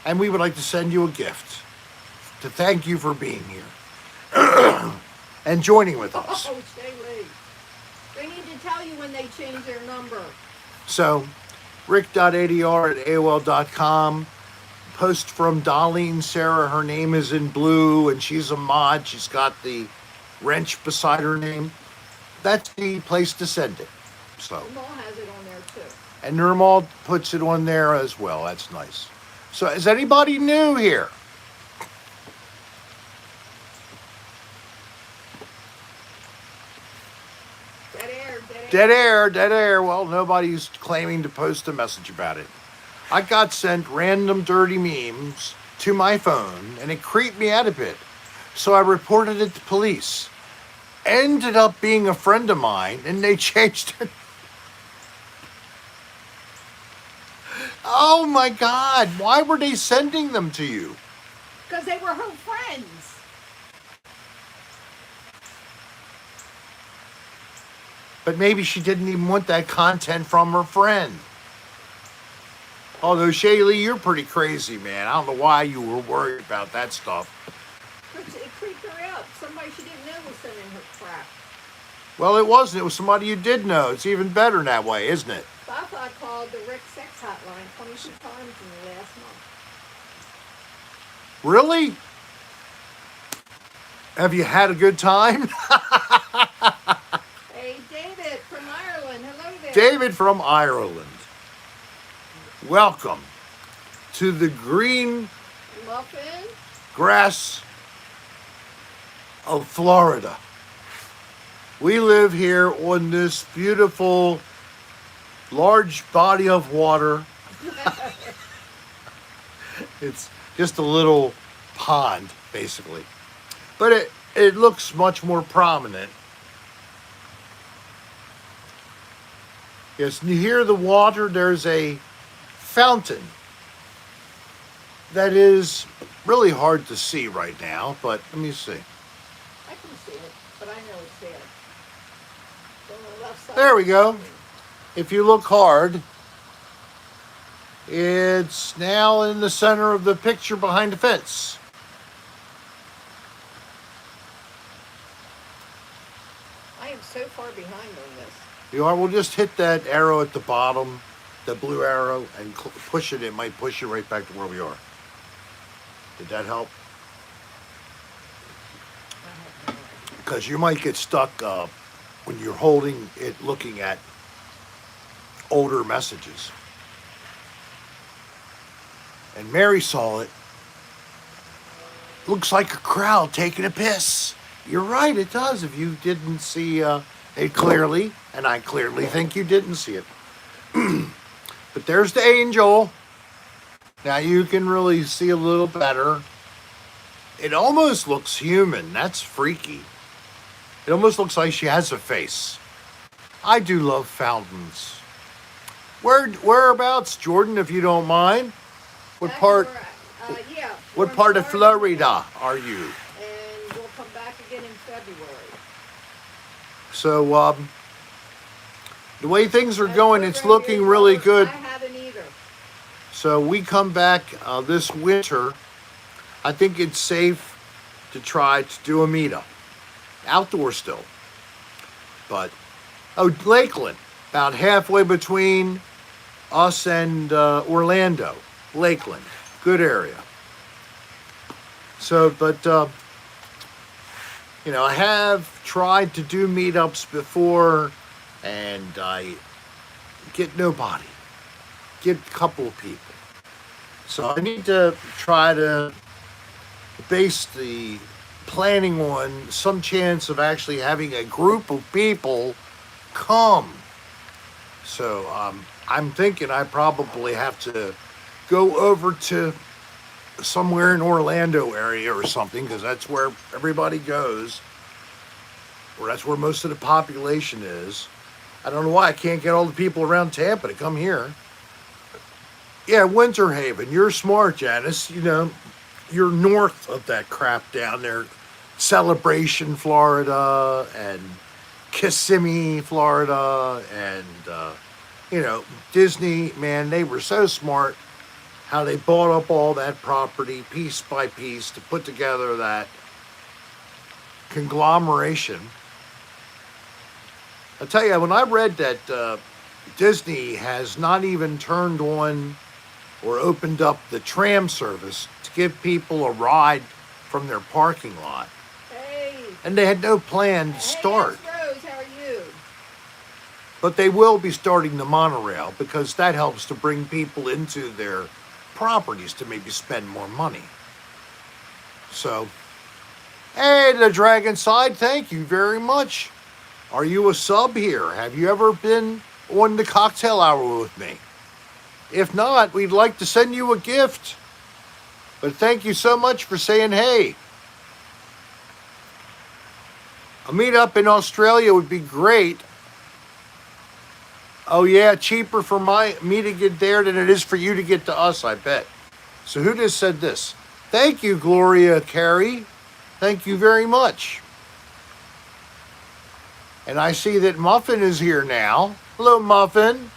and we would like to send you a gift to thank you for being here and joining with us. Oh, stay late. They need to tell you when they change their number. So, rick.adr@aol.com. Post from Dolline Serra. Her name is in blue and she's a mod. She's got the wrench beside her name. That's the place to send it. So. Nermal has it on there too. And Nermal puts it on there as well. That's nice. So is anybody new here? Dead air. Well, nobody's claiming to post a message about it. I got sent random dirty memes to my phone, and it creeped me out a bit. So I reported it to police. Ended up being a friend of mine, and they changed it. Oh my God, why were they sending them to you? Because they were her friends. But maybe she didn't even want that content from her friend. Although, Shaylee, you're pretty crazy, man. I don't know why you were worried about that stuff. It creeped her out. Somebody she didn't know was sending her crap. Well, it wasn't. It was somebody you did know. It's even better in that way, isn't it? Papa called the Rick Sex Hotline 22 times in the last month. Really? Have you had a good time? Hey, David from Ireland. Hello there. David from Ireland. Welcome to the green Muffin. grass of Florida. We live here on this beautiful, large body of water. It's just a little pond, basically. But it looks much more prominent. Yes, and you hear the water, there's a fountain that is really hard to see right now, but let me see. I can see it, but I know it's there. It's on the left side. There we go. If you look hard, it's now in the center of the picture behind the fence. I am so far behind on this. You are. We'll just hit that arrow at the bottom, the blue arrow, and push it. It might push you right back to where we are. Did that help? Because you might get stuck when you're holding it, looking at older messages. And Mary saw it. Looks like a crowd taking a piss. You're right, it does. If you didn't see it clearly, and I clearly think you didn't see it. But there's the angel. Now you can really see a little better. It almost looks human. That's freaky. It almost looks like she has a face. I do love fountains. Whereabouts, Jordan, if you don't mind? What Back part? where yeah. What we're in part of Florida are you? And we'll come back again in February. So, the way things are going, it's We're looking ready. really good. I haven't either. So we come back this winter. I think it's safe to try to do a meetup. Outdoor still. But, Lakeland. About halfway between us and Orlando. Lakeland. Good area. So, but, I have tried to do meetups before, and I get nobody. Get a couple of people. So I need to try to base the planning on some chance of actually having a group of people come. So I'm thinking I probably have to go over to somewhere in Orlando area or something, because that's where everybody goes, or that's where most of the population is. I don't know why I can't get all the people around Tampa to come here. Yeah, Winter Haven. You're smart, Janice. You're north of that crap down there. Celebration, Florida, and Kissimmee, Florida, and, Disney. Man, they were so smart how they bought up all that property piece by piece to put together that conglomeration. I'll tell you, when I read that Disney has not even turned on or opened up the tram service to give people a ride from their parking lot. Hey. And they had no plan to start. Hey, Rose, how are you? But they will be starting the monorail, because that helps to bring people into their properties to maybe spend more money. So, hey, the Dragon Side, thank you very much. Are you a sub here? Have you ever been on the cocktail hour with me? If not, we'd like to send you a gift. But thank you so much for saying hey. A meetup in Australia would be great. Oh yeah, cheaper for me to get there than it is for you to get to us, I bet. So who just said this? Thank you, Gloria Carey. Thank you very much. And I see that Muffin is here now. Hello, Muffin.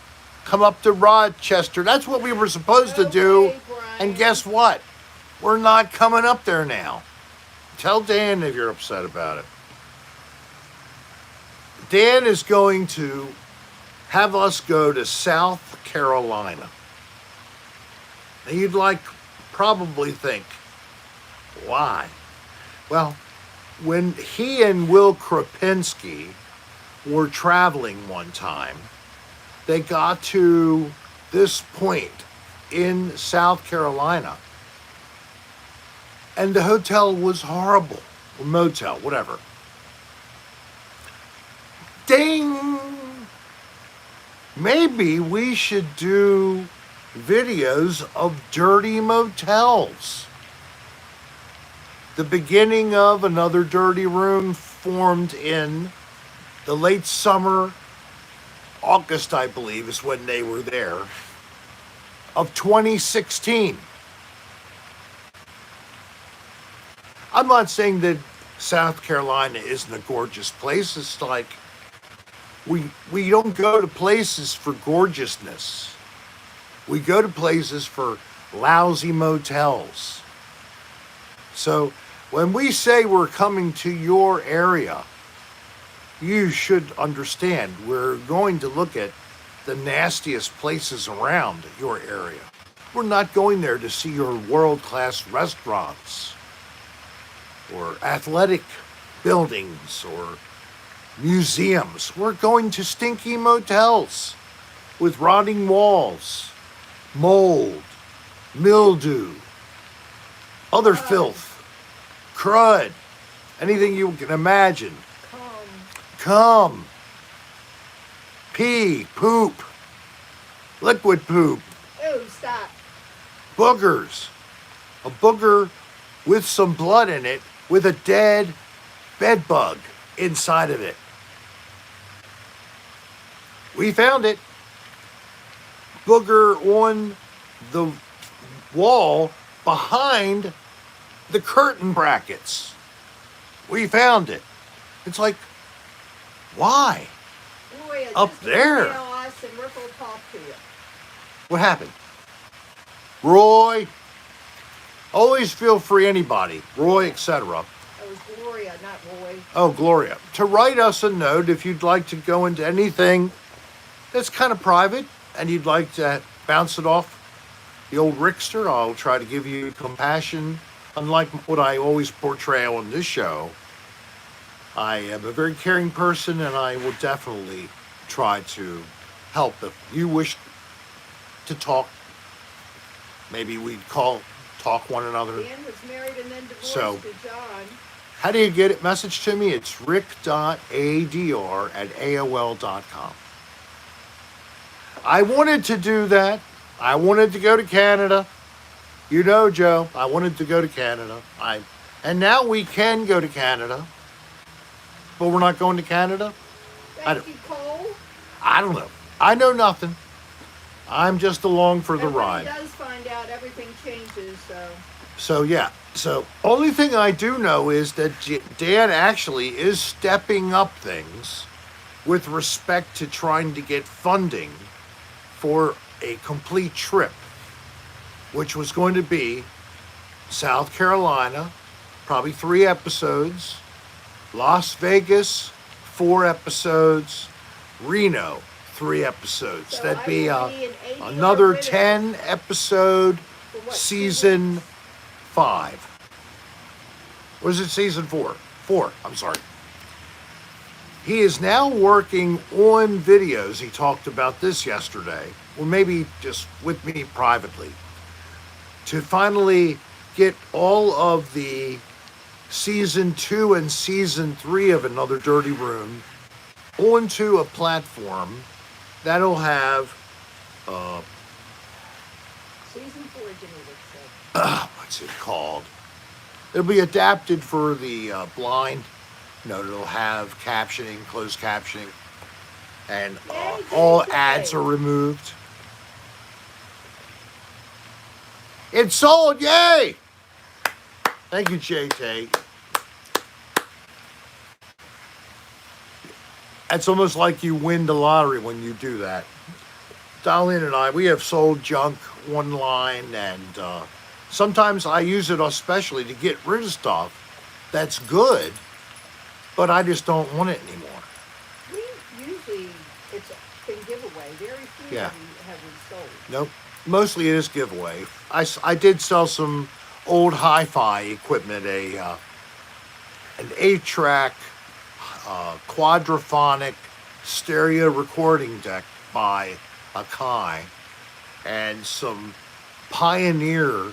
Come up to Rochester. That's what we were supposed to do. Okay, Brian. And guess what? We're not coming up there now. Tell Dan if you're upset about it. Dan is going to have us go to South Carolina. Now you'd probably think, why? Well, when he and Will Krapinski were traveling one time, they got to this point in South Carolina, and the hotel was horrible, or motel, whatever. Ding! Maybe we should do videos of dirty motels. The beginning of Another Dirty Room formed in the late summer, August, I believe, is when they were there, of 2016. I'm not saying that South Carolina isn't a gorgeous place. It's like we don't go to places for gorgeousness. We go to places for lousy motels. So when we say we're coming to your area, you should understand we're going to look at the nastiest places around your area. We're not going there to see your world-class restaurants or athletic buildings or museums. We're going to stinky motels with rotting walls, mold, mildew, other filth, crud, anything you can imagine. Cum, pee, poop, liquid poop. Oh, stop. Boogers. A booger with some blood in it with a dead bed bug inside of it. We found it. Booger on the wall behind the curtain brackets. We found it. It's like, why? Roy, Up just there. email us and Rick will talk to you. What happened? Roy. Always feel free, anybody. Roy, etc. It was Gloria, not Roy. Oh, Gloria. To write us a note if you'd like to go into anything that's kind of private and you'd like to bounce it off the old Rickster. I'll try to give you compassion, unlike what I always portray on this show. I am a very caring person, and I will definitely try to help. If you wish to talk, maybe we'd talk one another. Dan was married and then divorced So, to John. how do you get it? Message to me. It's rick.adr@aol.com. I wanted to do that. I wanted to go to Canada. You know, Joe, I wanted to go to Canada. And now we can go to Canada. But we're not going to Canada? Thank you, Cole. I don't know. I know nothing. I'm just along for the Everybody ride. does find out everything changes, so. So, yeah. So, only thing I do know is that Dan actually is stepping up things with respect to trying to get funding for a complete trip, which was going to be South Carolina, probably 3 episodes, Las Vegas, 4 episodes, Reno, 3 episodes. So That'd I be will be an 80-yard another winner 10 episode for what, 2 season weeks? 5. Or is it season 4? 4, I'm sorry. He is now working on videos. He talked about this yesterday, or maybe just with me privately, to finally get all of the season 2 and season 3 of Another Dirty Room onto a platform that'll have Season 4, Jimmy would say. what's it called? It'll be adapted for the blind. You know, it'll have captioning, closed captioning, and Yay, all JJ. ads are removed. It's sold, yay! Thank you, JT. It's almost like you win the lottery when you do that. Dolline and I, we have sold junk online, and sometimes I use it especially to get rid of stuff that's good, but I just don't want it anymore. We usually, it's been giveaway. Very few Yeah. have we sold. Nope. Mostly it is giveaway. I did sell some old hi-fi equipment, an 8-track quadraphonic stereo recording deck by Akai, and some Pioneer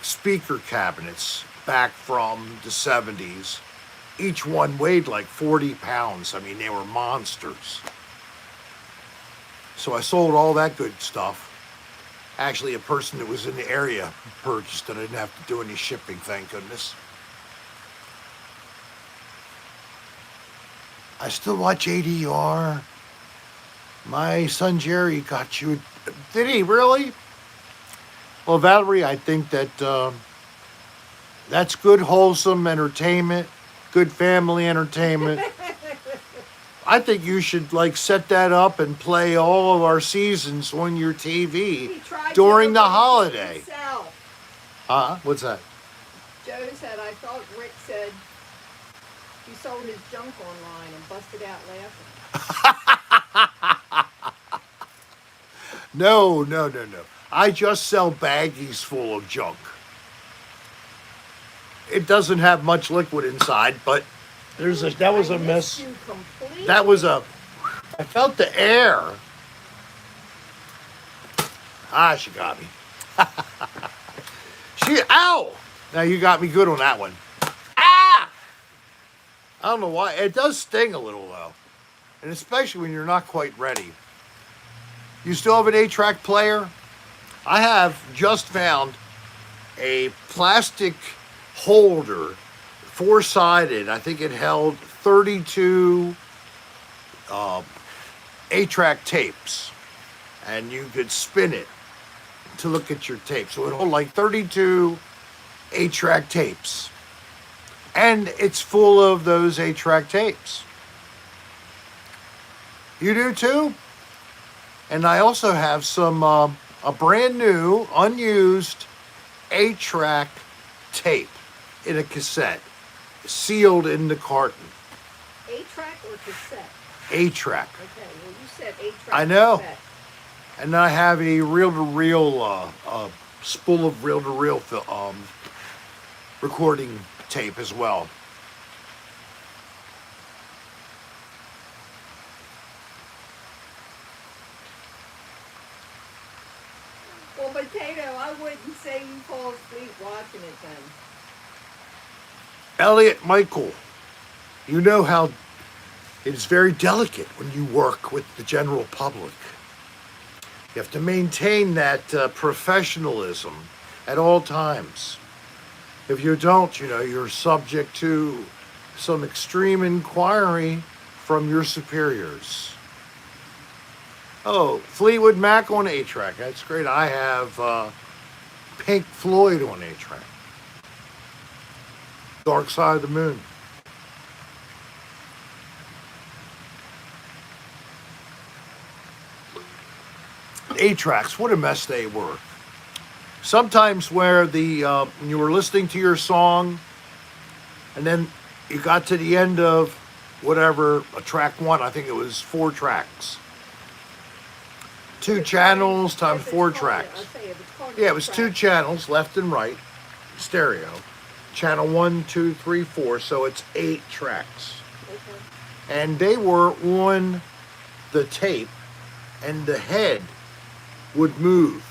speaker cabinets back from the 70s. Each one weighed like 40 pounds. I mean, they were monsters. So I sold all that good stuff. Actually, a person that was in the area purchased it. I didn't have to do any shipping, thank goodness. I still watch ADR. My son Jerry got you. Did he really? Well, Valerie, I think that that's good, wholesome entertainment, good family entertainment. I think you should like set that up and play all of our seasons on your TV during the holiday. What's that? Joe said, I thought Rick said he sold his junk online and busted out laughing. No. I just sell baggies full of junk. It doesn't have much liquid inside, but that was a miss. That was I felt the air. She got me. Ow! Now you got me good on that one. I don't know why. It does sting a little though. And especially when you're not quite ready. You still have an 8-track player? I have just found a plastic holder, 4-sided. I think it held 32 8-track tapes. And you could spin it to look at your tape. So it held like 32 8-track tapes. And it's full of those 8-track tapes. You do too? And I also have some, a brand new, unused 8-track tape in a cassette, sealed in the carton. 8-track or cassette? 8-track. Okay, well you said 8-track. I know. Cassette. And I have a reel-to-reel, spool of reel-to-reel recording tape as well. Well, Potato, I wouldn't say you fall asleep watching it then. Elliot Michael, you know how it is very delicate when you work with the general public. You have to maintain that professionalism at all times. If you don't, you're subject to some extreme inquiry from your superiors. Oh, Fleetwood Mac on 8-track. That's great. I have Pink Floyd on 8-track. Dark Side of the Moon. Eight-tracks, what a mess they were. Sometimes where you were listening to your song, and then you got to the end of whatever, track 1, I think it was 4 tracks. 2 channels times 4 tracks. Yeah, it was 2 channels, left and right, stereo. Channel 1, 2, 3, 4, so it's 8 tracks. Okay. And they were on the tape, and the head would move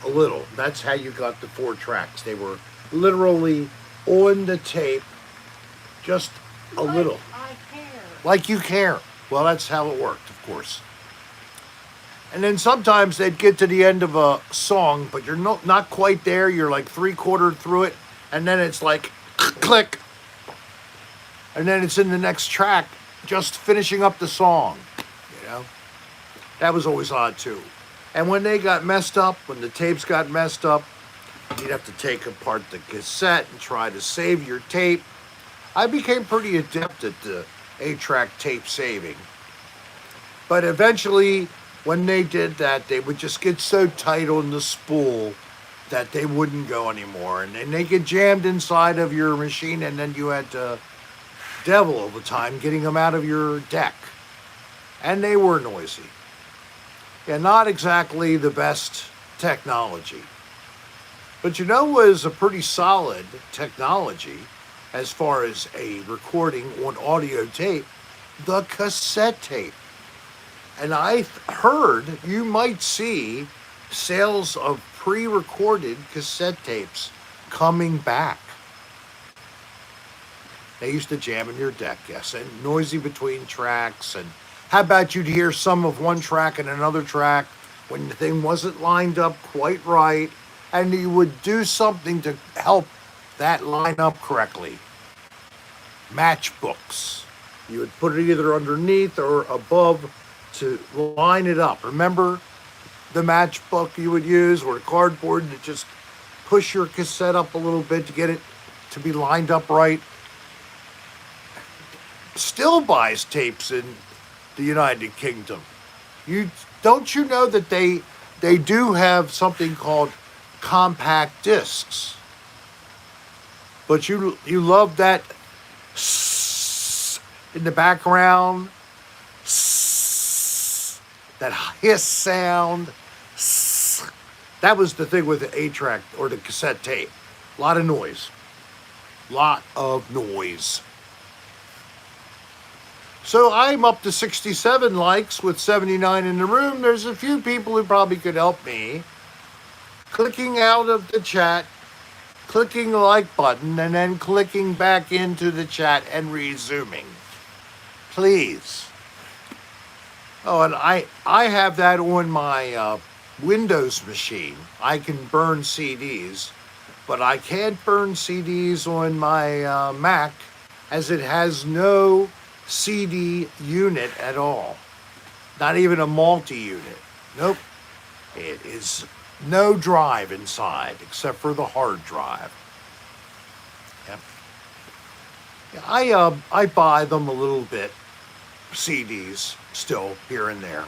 a little. That's how you got the 4 tracks. They were literally on the tape, just a little. I care. Like you care. Well, that's how it worked, of course. And then sometimes they'd get to the end of a song, but you're not quite there. You're like 3/4 through it, and then it's like click, and then it's in the next track, just finishing up the song. That was always odd too. And when they got messed up, when the tapes got messed up, you'd have to take apart the cassette and try to save your tape. I became pretty adept at 8-track tape saving. But eventually, when they did that, they would just get so tight on the spool that they wouldn't go anymore. And then they get jammed inside of your machine, and then you had to devil all the time getting them out of your deck. And they were noisy. Yeah, not exactly the best technology. But you know what is a pretty solid technology as far as a recording on audio tape? The cassette tape. And I heard you might see sales of pre-recorded cassette tapes coming back. They used to jam in your deck, yes, and noisy between tracks. And how about you'd hear some of one track and another track when the thing wasn't lined up quite right, and you would do something to help that line up correctly. Matchbooks. You would put it either underneath or above to line it up. Remember the matchbook you would use, or the cardboard to just push your cassette up a little bit to get it to be lined up right? Still buys tapes in the United Kingdom. Don't you know that they do have something called compact discs? But you love that in the background, that hiss sound. That was the thing with the 8-track or the cassette tape. A lot of noise. Lot of noise. So I'm up to 67 likes with 79 in the room. There's a few people who probably could help me. Clicking out of the chat, clicking the like button, and then clicking back into the chat and resuming. Please. Oh, and I have that on my Windows machine. I can burn CDs, but I can't burn CDs on my Mac, as it has no CD unit at all. Not even a multi-unit. Nope. It is no drive inside except for the hard drive. Yep. Yeah, I buy them a little bit, CDs still here and there.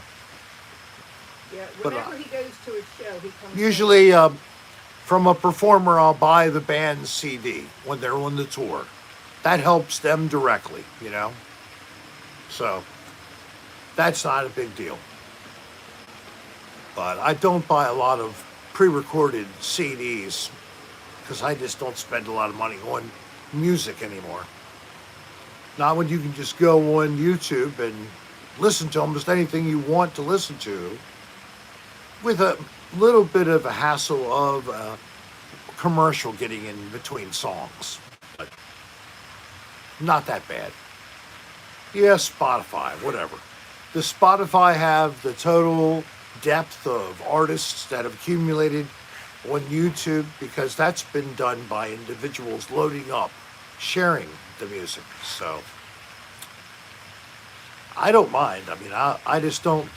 Yeah, whenever he goes to a show, he comes usually from a performer, I'll buy the band's CD when they're on the tour. That helps them directly, you know. So that's not a big deal. But I don't buy a lot of pre-recorded CDs because I just don't spend a lot of money on music anymore. Not when you can just go on YouTube and listen to almost anything you want to listen to with a little bit of a hassle of a commercial getting in between songs. But not that bad. Yeah, Spotify, whatever. Does Spotify have the total depth of artists that have accumulated on YouTube? Because that's been done by individuals loading up, sharing the music. So I don't mind. I mean, I just don't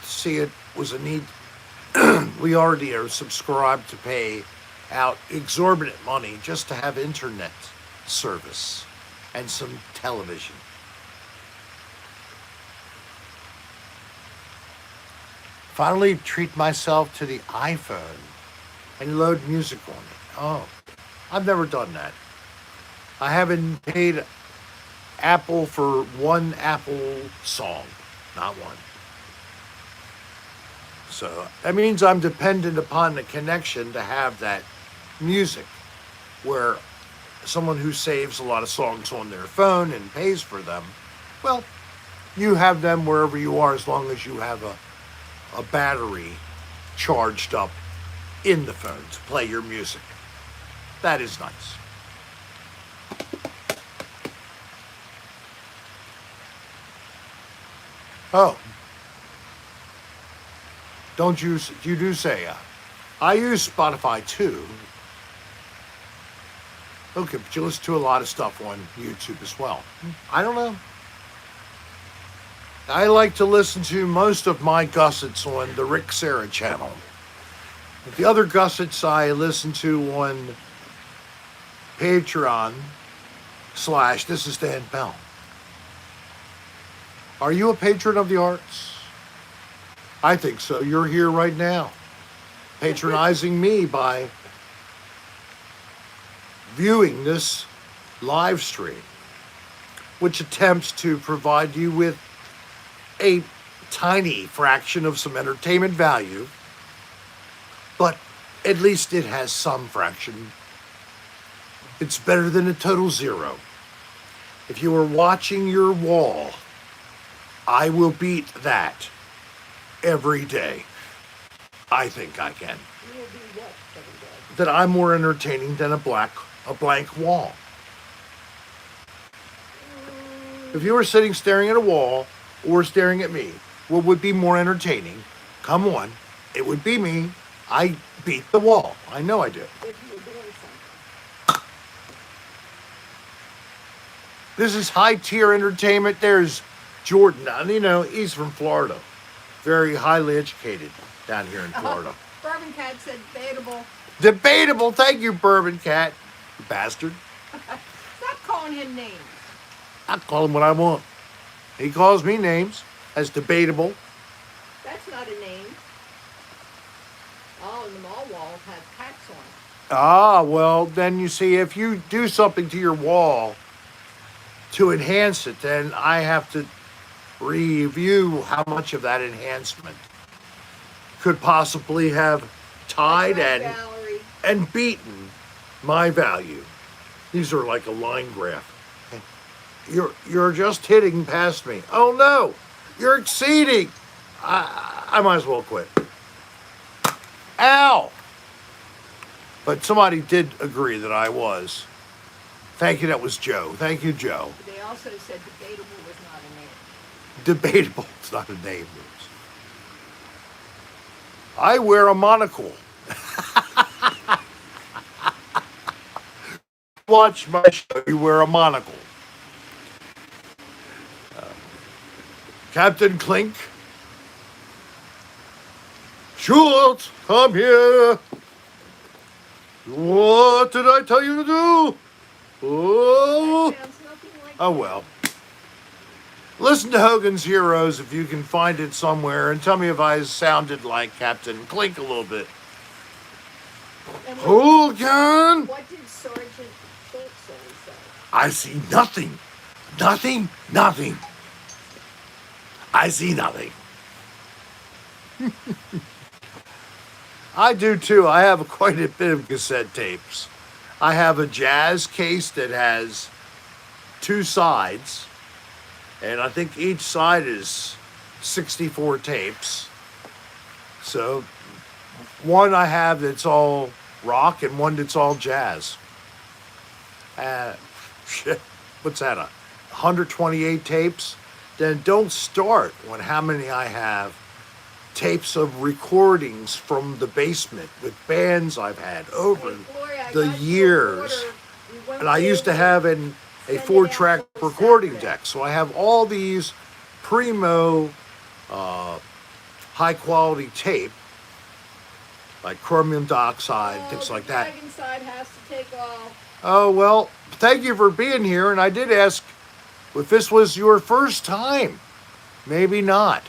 see it was a need. We already are subscribed to pay out exorbitant money just to have internet service and some television. Finally treat myself to the iPhone and load music on it. Oh, I've never done that. I haven't paid Apple for one Apple song, not one. So that means I'm dependent upon the connection to have that music, where someone who saves a lot of songs on their phone and pays for them, well, you have them wherever you are as long as you have a battery charged up in the phone to play your music. That is nice. Oh, you do say, I use Spotify too. Okay, but you listen to a lot of stuff on YouTube as well. I don't know. I like to listen to most of my gussets on the Rick Serra channel. But the other gussets I listen to on Patreon / This Is Dan Bell. Are you a patron of the arts? I think so. You're here right now, patronizing me by viewing this live stream, which attempts to provide you with a tiny fraction of some entertainment value, but at least it has some fraction. It's better than a total zero. If you are watching your wall, I will beat that every day. I think I can. You will be what every day? That I'm more entertaining than a blank wall. If you were sitting staring at a wall or staring at me, what would be more entertaining? Come on, it would be me. I beat the wall. I know I do. If you were doing something. This is high tier entertainment. There's Jordan. You know, he's from Florida. Very highly educated down here in Florida. Bourbon Cat said debatable. Debatable. Thank you, Bourbon Cat. You bastard. Stop calling him names. I call him what I want. He calls me names as debatable. That's not a name. All in the mall walls have cats on it. Ah, well, then you see, if you do something to your wall to enhance it, then I have to review how much of that enhancement could possibly have tied and beaten my value. These are like a line graph. You're just hitting past me. Oh no, you're exceeding. I might as well quit. Ow! But somebody did agree that I was. Thank you, that was Joe. Thank you, Joe. They also said debatable was not a name. Debatable, it's not a name. I wear a monocle. Watch my show, you wear a monocle. Captain Clink. Schultz, come here. What did I tell you to do? Oh, Sounds nothing like oh well. Listen to Hogan's Heroes if you can find it somewhere, and tell me if I sounded like Captain Clink a little bit. Hogan! What did Sergeant Schultz say? I see nothing. Nothing, nothing. I see nothing. I do too. I have quite a bit of cassette tapes. I have a jazz case that has 2 sides, and I think each side is 64 tapes. So one I have that's all rock and one that's all jazz. Shit, what's that, 128 tapes? Then don't start on how many I have tapes of recordings from the basement with bands I've had over the years. And I used to have a 4-track recording deck. So I have all these primo high quality tape, like chromium dioxide, things like that. The dragon side has to take off. Oh, well, thank you for being here. And I did ask if this was your first time. Maybe not.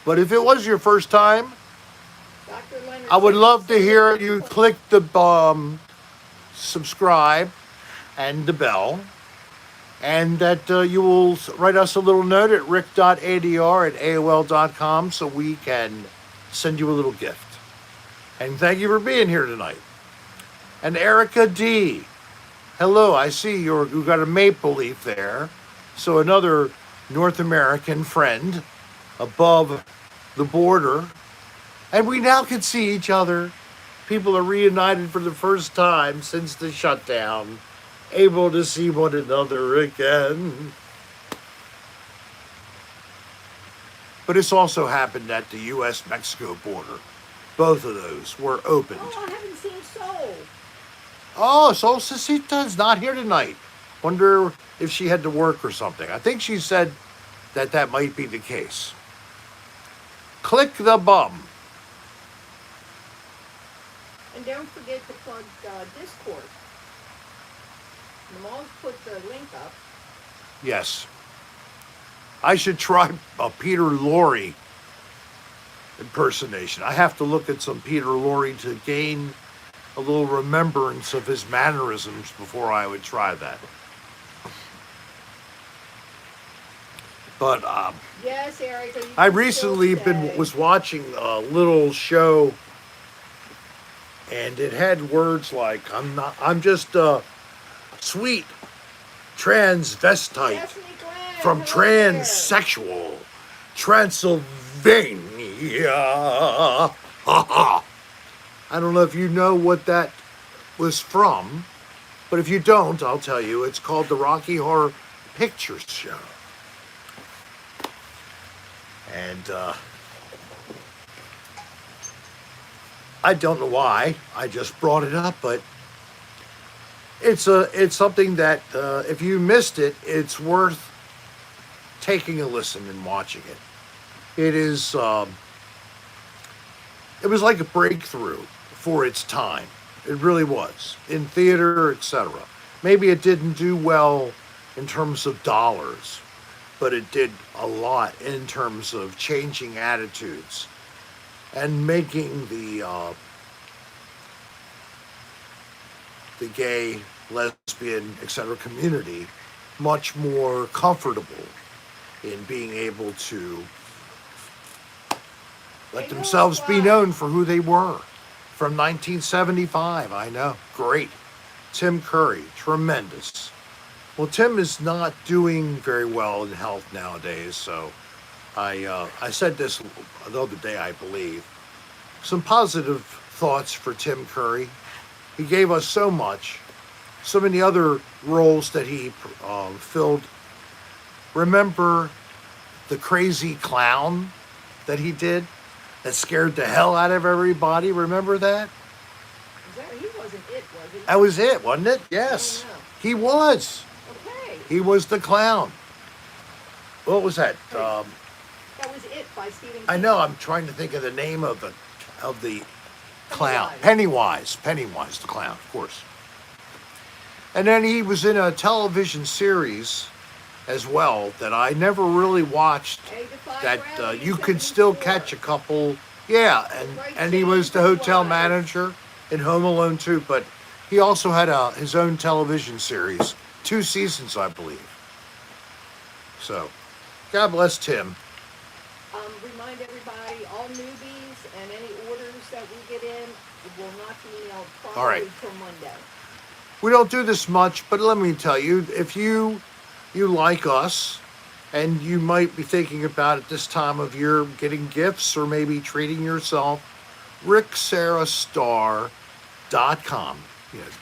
But if it was your first time, I would love to hear you click the subscribe and the bell, and that you will write us a little note at rick.adr@aol.com so we can send you a little gift. And thank you for being here tonight. And Erica D. Hello, I see you got a maple leaf there. So another North American friend above the border. And we now can see each other. People are reunited for the first time since the shutdown, able to see one another again. But it's also happened at the U.S.-Mexico border. Both of those were opened. Oh, I haven't seen Soul. Oh, Sol Cecita's not here tonight. Wonder if she had to work or something. I think she said that might be the case. Click the bum. And don't forget to plug Discord. Lamon's put the link up. Yes. I should try a Peter Lorre impersonation. I have to look at some Peter Lorre to gain a little remembrance of his mannerisms before I would try that. But yes, Erica, I recently was watching a little show, and it had words like I'm just a sweet transvestite from transsexual Transylvania. I don't know if you know what that was from, but if you don't, I'll tell you. It's called the Rocky Horror Picture Show. And I don't know why I just brought it up, but it's something that if you missed it, it's worth taking a listen and watching it. It is it was like a breakthrough for its time. It really was, in theater, etc. Maybe it didn't do well in terms of dollars, but it did a lot in terms of changing attitudes and making the gay, lesbian, etc. community much more comfortable in being able to let themselves be known for who they were. From 1975, I know, great. Tim Curry, tremendous. Well, Tim is not doing very well in health nowadays, so I said this the other day, I believe. Some positive thoughts for Tim Curry. He gave us so much, so many other roles that he filled. Remember the crazy clown that he did that scared the hell out of everybody? Remember that? He wasn't it, was he? That was it, wasn't it? Yes. He was. Okay. He was the clown. What was that? That was It by Stephen King. I know. I'm trying to think of the name of the clown. Pennywise the clown, of course. And then he was in a television series as well that I never really watched. That you could still catch a couple. Yeah, and he was the hotel manager in Home Alone 2, but he also had his own television series, 2 seasons, I believe. So, God bless Tim. Remind everybody, all newbies and any orders that we get in will not be mailed probably till Monday. We don't do this much, but let me tell you, if you like us, and you might be thinking about at this time of year getting gifts or maybe treating yourself, ricksarahstar.com.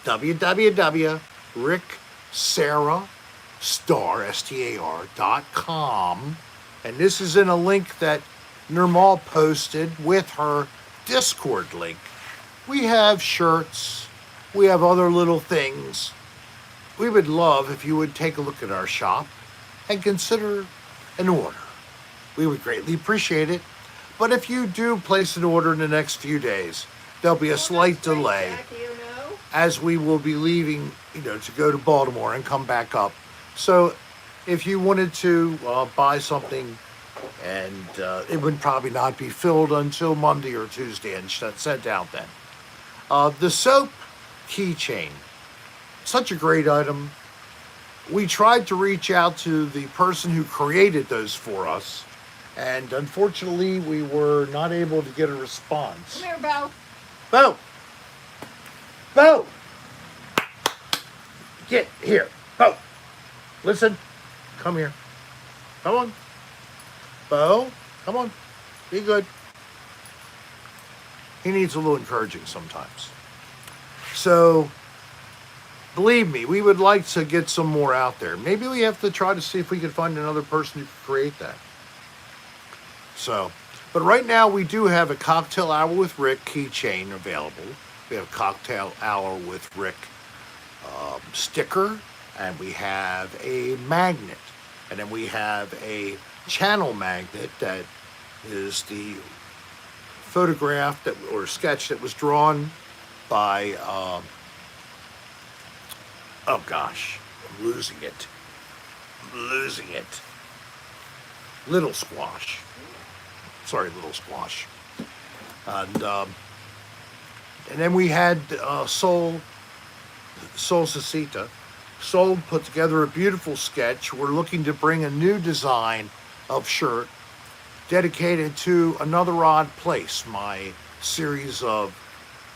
www.ricksarahstar.com. And this is in a link that Nermal posted with her Discord link. We have shirts. We have other little things. We would love if you would take a look at our shop and consider an order. We would greatly appreciate it. But if you do place an order in the next few days, there'll be a slight delay as we will be leaving, to go to Baltimore and come back up. So if you wanted to buy something, and it would probably not be filled until Monday or Tuesday and sent out then. The soap keychain, such a great item. We tried to reach out to the person who created those for us, and unfortunately we were not able to get a response. Come here, Bo. Bo! Bo! Get here. Bo! Listen. Come here. Come on. Bo, come on. Be good. He needs a little encouraging sometimes. So, believe me, we would like to get some more out there. Maybe we have to try to see if we can find another person who can create that. So, but right now we do have a Cocktail Hour with Rick keychain available. We have a Cocktail Hour with Rick sticker, and we have a magnet. And then we have a channel magnet that is the photograph or sketch that was drawn by, oh gosh, I'm losing it. Little Squash. Sorry, Little Squash. And then we had Sol Cecita. Sol put together a beautiful sketch. We're looking to bring a new design of shirt dedicated to Another Odd Place, my series of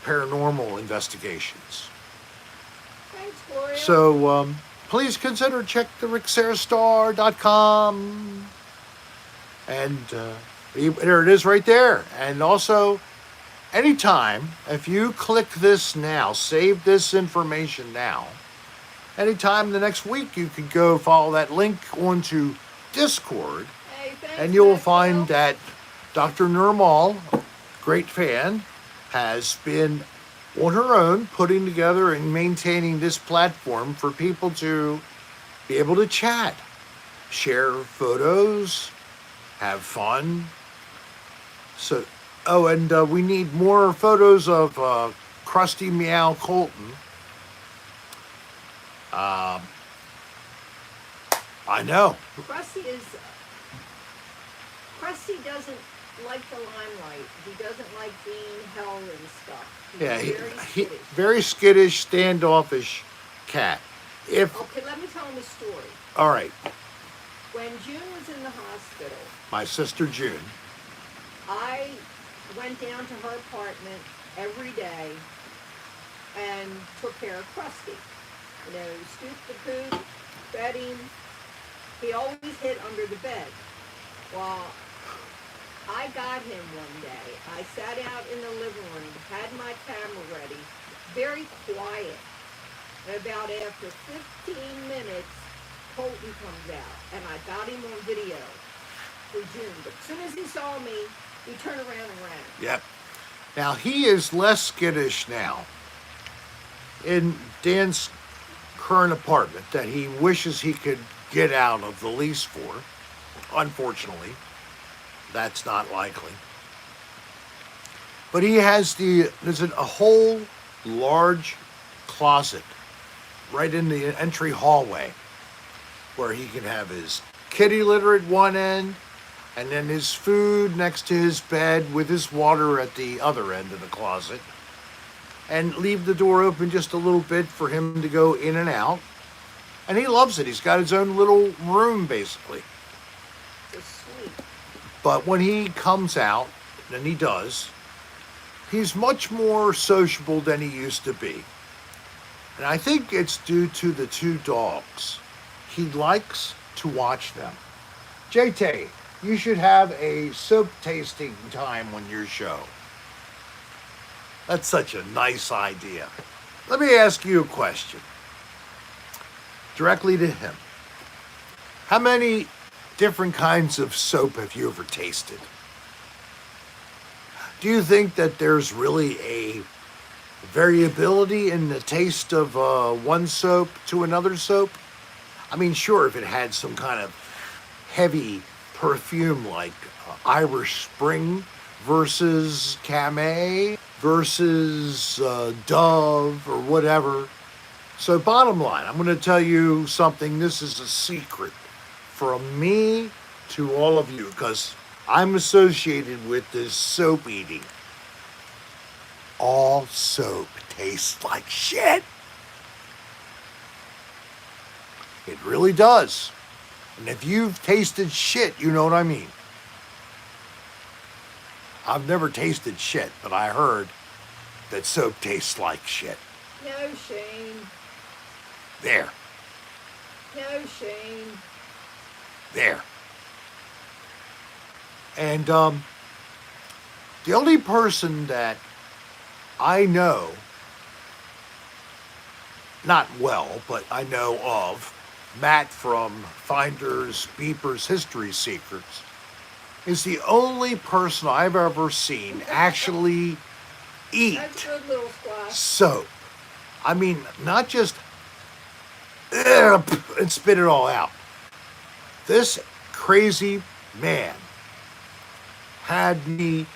paranormal investigations. Thanks, Gloria. So please consider check the rickserastar.com. And there it is right there. And also, anytime, if you click this now, save this information now, anytime the next week you could go follow that link onto Discord, Hey, thanks, and you'll Maxwell. find that Dr. Nermal, great fan, has been on her own putting together and maintaining this platform for people to be able to chat, share photos, have fun. So, oh, and we need more photos of Krusty Meow Colton. I know. Krusty doesn't like the limelight. He doesn't like being held and stuff. He's Very skittish, standoffish cat. Okay, let me tell him a story. All right, When June was in the hospital, my sister June. I went down to her apartment every day and took care of Krusty. You know, scooped the poop, fed him. He always hid under the bed. Well, I got him one day. I sat out in the living room, had my camera ready, very quiet. And about after 15 minutes, Colton comes out, and I got him on video for June. But as soon as he saw me, he turned around and ran. Yep. Now he is less skittish now. In Dan's current apartment that he wishes he could get out of the lease for. Unfortunately, that's not likely. But he has there's a whole large closet right in the entry hallway where he can have his kitty litter at one end and then his food next to his bed with his water at the other end of the closet, and leave the door open just a little bit for him to go in and out. And he loves it. He's got his own little room, basically. It's sweet. But when he comes out, and he does, he's much more sociable than he used to be. And I think it's due to the two dogs. He likes to watch them. JT, you should have a soap tasting time on your show. That's such a nice idea. Let me ask you a question. Directly to him. How many different kinds of soap have you ever tasted? Do you think that there's really a variability in the taste of one soap to another soap? I mean, sure, if it had some kind of heavy perfume like Irish Spring versus Camay versus Dove or whatever. So bottom line, I'm going to tell you something. This is a secret from me to all of you because I'm associated with this soap eating. All soap tastes like shit. It really does. And if you've tasted shit, you know what I mean. I've never tasted shit, but I heard that soap tastes like shit. No, Shane. There. No, Shane. There. And the only person that I know, not well, but I know of, Matt from Finders, Beepers, History Secrets, is the only person I've ever seen actually eat That's good, little squash. soap. I mean, not just and spit it all out. This crazy man had me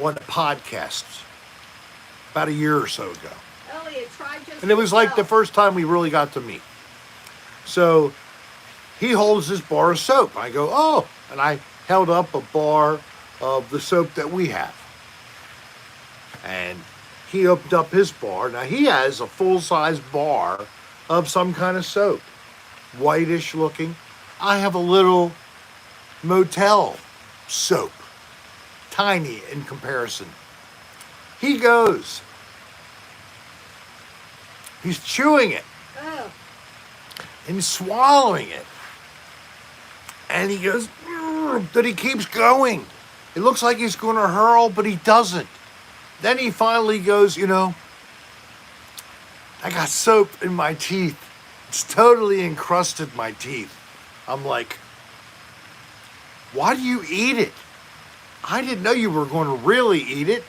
on a podcast about a year or so ago. Elliot, try just And it was like the yourself. first time we really got to meet. So he holds this bar of soap. I go, oh, and I held up a bar of the soap that we have. And he opened up his bar. Now he has a full-size bar of some kind of soap, whitish looking. I have a little motel soap, tiny in comparison. He goes, he's chewing it Oh. and swallowing it. And he goes, that he keeps going. It looks like he's going to hurl, but he doesn't. Then he finally goes, you know, I got soap in my teeth. It's totally encrusted my teeth. I'm like, why do you eat it? I didn't know you were going to really eat it.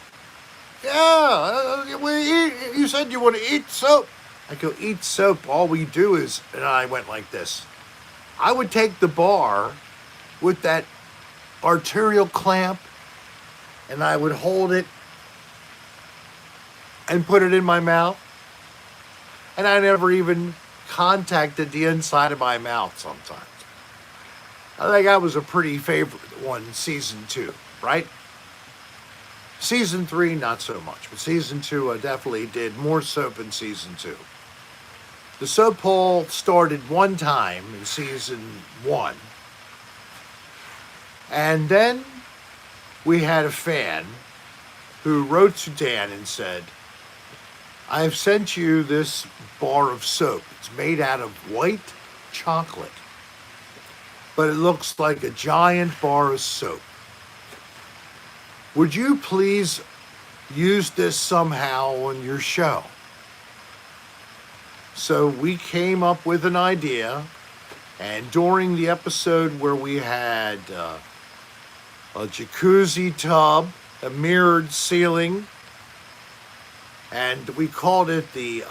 Yeah, you said you want to eat soap. I go, eat soap. All we do is, and I went like this. I would take the bar with that arterial clamp and I would hold it and put it in my mouth. And I never even contacted the inside of my mouth sometimes. I think that was a pretty favorite one, season 2, right? Season 3, not so much. But season 2, I definitely did more soap in season 2. The soap hole started one time in season 1. And then we had a fan who wrote to Dan and said, I've sent you this bar of soap. It's made out of white chocolate, but it looks like a giant bar of soap. Would you please use this somehow on your show? So we came up with an idea, and during the episode where we had a jacuzzi tub, a mirrored ceiling, and we called it the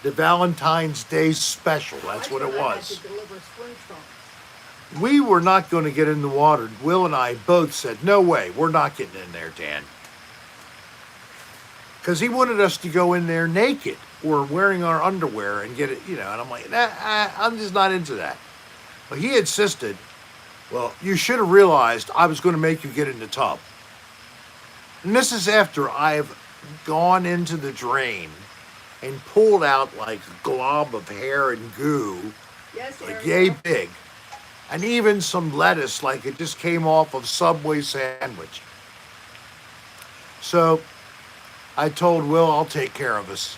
Valentine's Day special. That's what it was. We were not going to get in the water. Will and I both said, no way, we're not getting in there, Dan. Because he wanted us to go in there naked or wearing our underwear and get it, you know, and I'm like, I'm just not into that. But he insisted, well, you should have realized I was going to make you get in the tub. And this is after I've gone into the drain and pulled out like a glob of hair and goo, Yes, like Erica. yay big, and even some lettuce like it just came off of Subway sandwich. So I told Will I'll take care of us,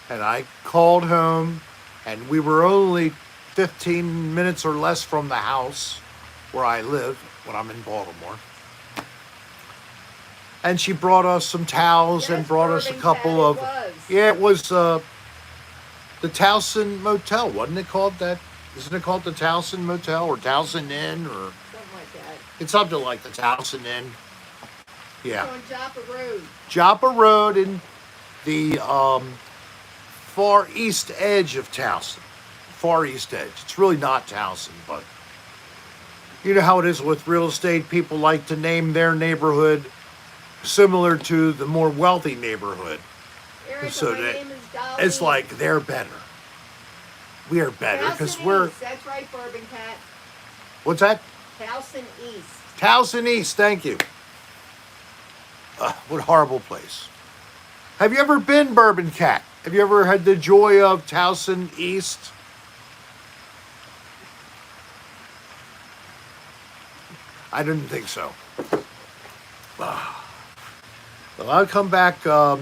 and I called home, and we were only 15 minutes or less from the house where I live when I'm in Baltimore. And she brought us some towels and Yes, brought us a Bourbon couple Cat, of... it was. Yeah, it was the Towson Motel, wasn't it called that? Isn't it called the Towson Motel or Towson Inn or... Something like that. It's something like the Towson Inn. Yeah. It's on Joppa Road. Joppa Road in the far east edge of Towson. Far east edge. It's really not Towson, but... You know how it is with real estate. People like to name their neighborhood similar to the more wealthy neighborhood. Erica, So my that name is Dolline. it's like they're better. We are better because Towson we're... East. That's right, Bourbon Cat. What's that? Towson East. Towson East, thank you. What a horrible place. Have you ever been, Bourbon Cat? Have you ever had the joy of Towson East? I didn't think so. Well, I'll come back to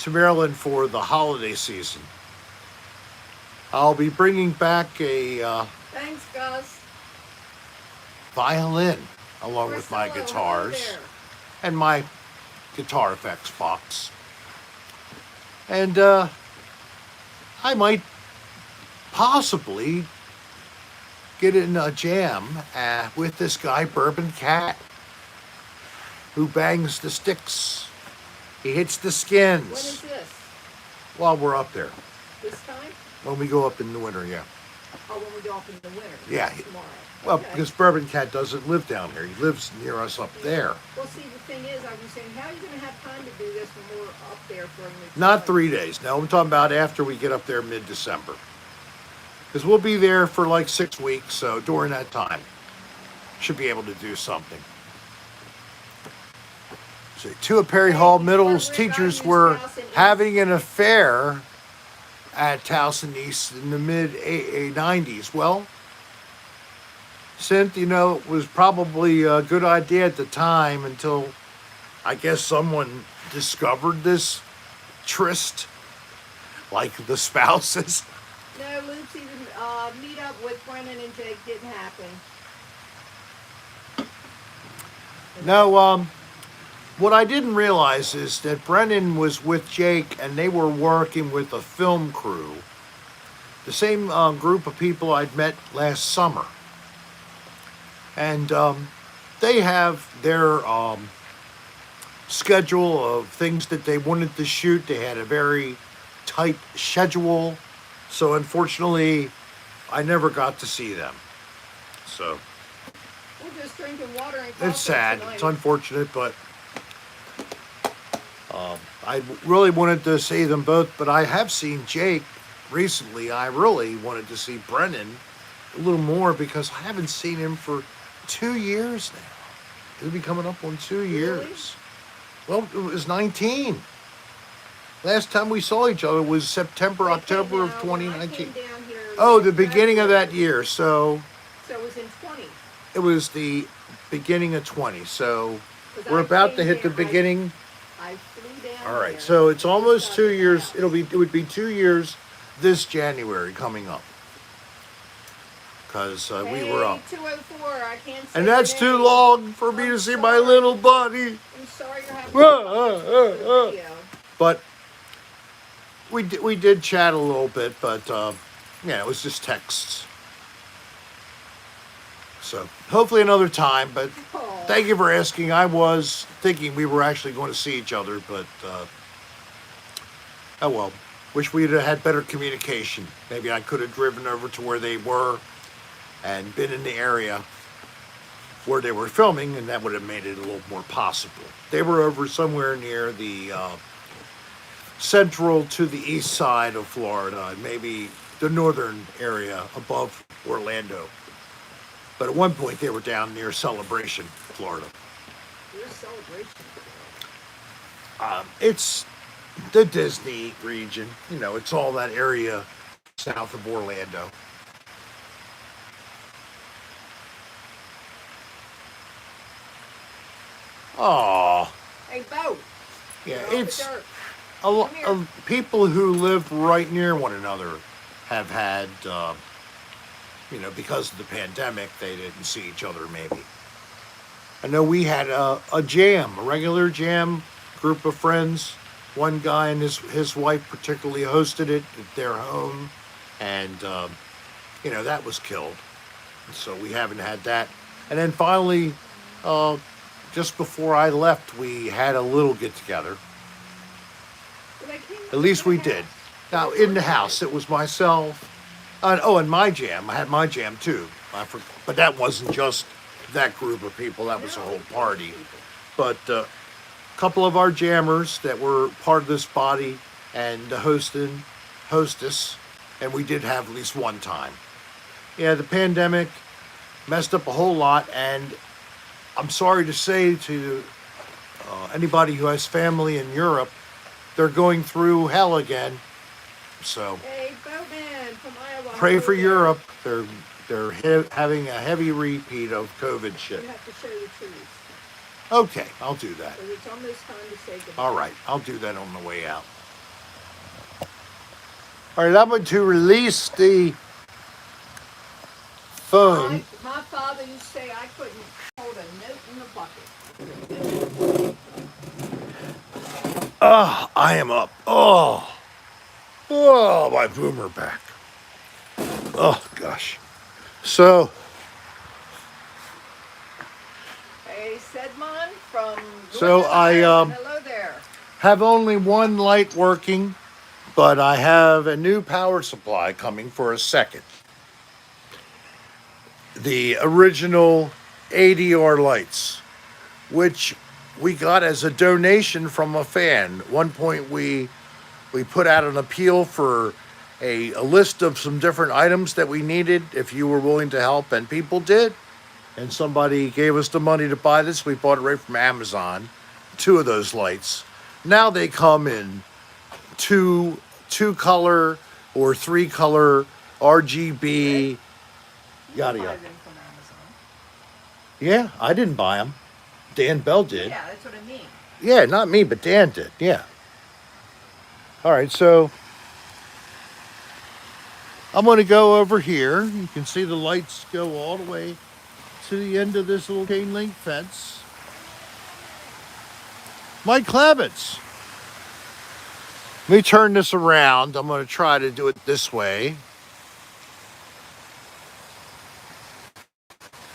Maryland for the holiday season. I'll be bringing back a Thanks, Gus. violin along with my Priscilla, guitars hello there. and my guitar effects box. And I might possibly get in a jam with this guy, Bourbon Cat, who bangs the sticks. He hits the skins. When is this? While we're up there. This time? When we go up in the winter, yeah. Oh, when we go up in the winter. Yeah. Tomorrow. Well, Okay. because Bourbon Cat doesn't live down here. He lives near us up there. Well, see, the thing is, I was saying, how are you going to have time to do this when we're up there for a new Not time? 3 days. No, I'm talking about after we get up there mid-December. Because we'll be there for like 6 weeks, so during that time, should be able to do something. So 2 of Perry Hall Middle's teachers were having an affair at Towson East in the mid 90s. Well, Synth, it was probably a good idea at the time until I guess someone discovered this tryst, like the spouses. No, Lucy, meet up with Brennan and Jake didn't happen. No, what I didn't realize is that Brennan was with Jake and they were working with a film crew. The same group of people I'd met last summer. And they have their schedule of things that they wanted to shoot. They had a very tight schedule. So unfortunately, I never got to see them. So we're just drinking water and coffee. It's sad. Tonight. It's unfortunate, but I really wanted to see them both. But I have seen Jake recently. I really wanted to see Brennan a little more because I haven't seen him for 2 years now. It'll be coming up on 2 years. Well, it was 19. Last time we saw each other was September, October of 2019. Oh, the beginning of that year. So it was in 20. It was the beginning of 20. So we're about to hit the beginning. I flew down. All right. So it's almost 2 years. It would be 2 years this January coming up. Because we were up. 204, I can't say and that's too long for me to see my little buddy. I'm sorry you're having But we did chat a little bit, but yeah, it was just texts. So hopefully another time, but thank you for asking. I was thinking we were actually going to see each other, but oh well. Wish we'd have had better communication. Maybe I could have driven over to where they were and been in the area where they were filming, and that would have made it a little more possible. They were over somewhere near the central to the east side of Florida, maybe the northern area above Orlando. But at one point they were down near Celebration, Florida. Where's Celebration? It's the Disney region. It's all that area south of Orlando. Oh. Hey, Bo. Yeah, it's people who live right near one another have had, because of the pandemic, they didn't see each other maybe. I know we had a jam, a regular jam group of friends. One guy and his wife particularly hosted it at their home, and, that was killed. So we haven't had that. And then finally, just before I left, we had a little get-together. At least we did. Now, in the house, it was myself. And my jam. I had my jam, too. But that wasn't just that group of people. That was a whole party. But a couple of our jammers that were part of this body and the hostess, and we did have at least one time. Yeah, the pandemic messed up a whole lot, and I'm sorry to say to anybody who has family in Europe, they're going through hell again. So hey, Boatman from Iowa, pray for Europe. They're having a heavy repeat of COVID shit. You have to show your trees. Okay, I'll do that. So it's almost time to say goodbye. All right, I'll do that on the way out. All right, I'm going to release the phone. My father used to say I couldn't hold a note in the bucket. I am up. My boomer back. Oh, gosh. So. Hey, Sedmon from. So hello there. Have only one light working, but I have a new power supply coming for a second. The original ADR lights, which we got as a donation from a fan. At one point we put out an appeal for a list of some different items that we needed if you were willing to help, and people did. And somebody gave us the money to buy this. We bought it right from Amazon, 2 of those lights. Now they come in two color or 3 color RGB. Yada You buy yada. them from Amazon. Yeah, I didn't buy them. Dan Bell did. Yeah, that's what I mean. Yeah, not me, but Dan did. Yeah. All right, so I'm going to go over here. You can see the lights go all the way to the end of this little chain link fence. Mike Clements. Let me turn this around. I'm going to try to do it this way.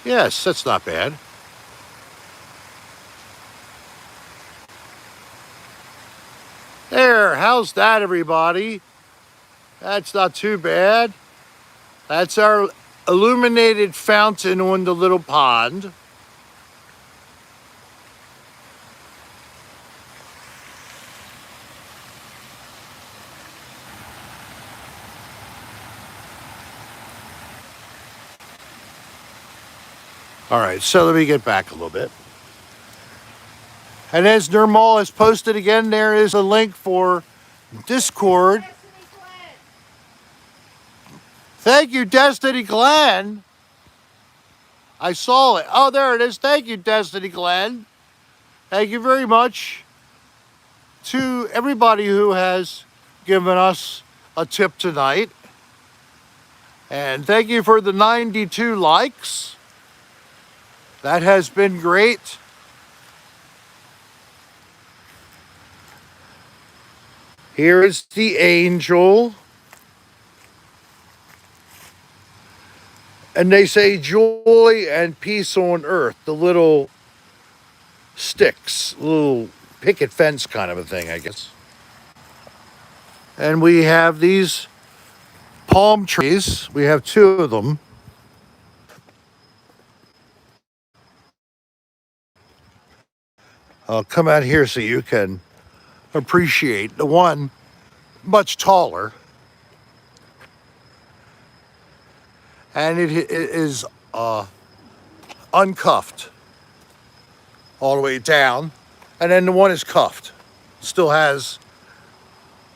Yes, that's not bad. There, how's that, everybody? That's not too bad. That's our illuminated fountain on the little pond. All right, so let me get back a little bit. And as Nermal has posted again, there is a link for Discord. Destiny Glenn. Thank you, Destiny Glenn. I saw it. Oh, there it is. Thank you, Destiny Glenn. Thank you very much to everybody who has given us a tip tonight. And thank you for the 92 likes. That has been great. Here is the angel. And they say joy and peace on earth. The little sticks, little picket fence kind of a thing, I guess. And we have these palm trees. We have 2 of them. I'll come out here so you can appreciate the one much taller. And it is uncuffed all the way down. And then the one is cuffed. Still has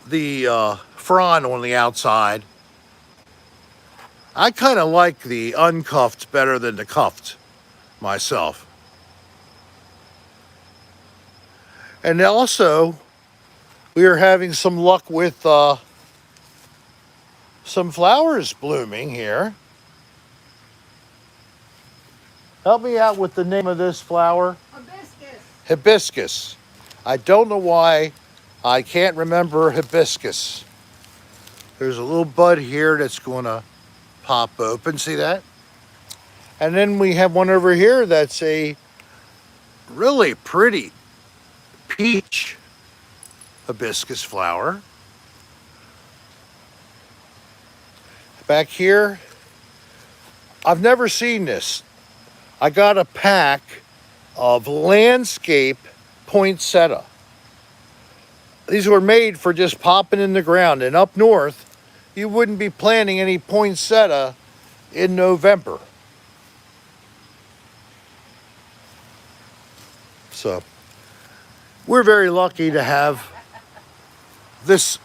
the frond on the outside. I kind of like the uncuffed better than the cuffed myself. And also, we are having some luck with some flowers blooming here. Help me out with the name of this flower. Hibiscus. Hibiscus. I don't know why I can't remember hibiscus. There's a little bud here that's going to pop open. See that? And then we have one over here that's a really pretty peach hibiscus flower. Back here, I've never seen this. I got a pack of landscape poinsettia. These were made for just popping in the ground. And up north, you wouldn't be planting any poinsettia in November. So, we're very lucky to have this.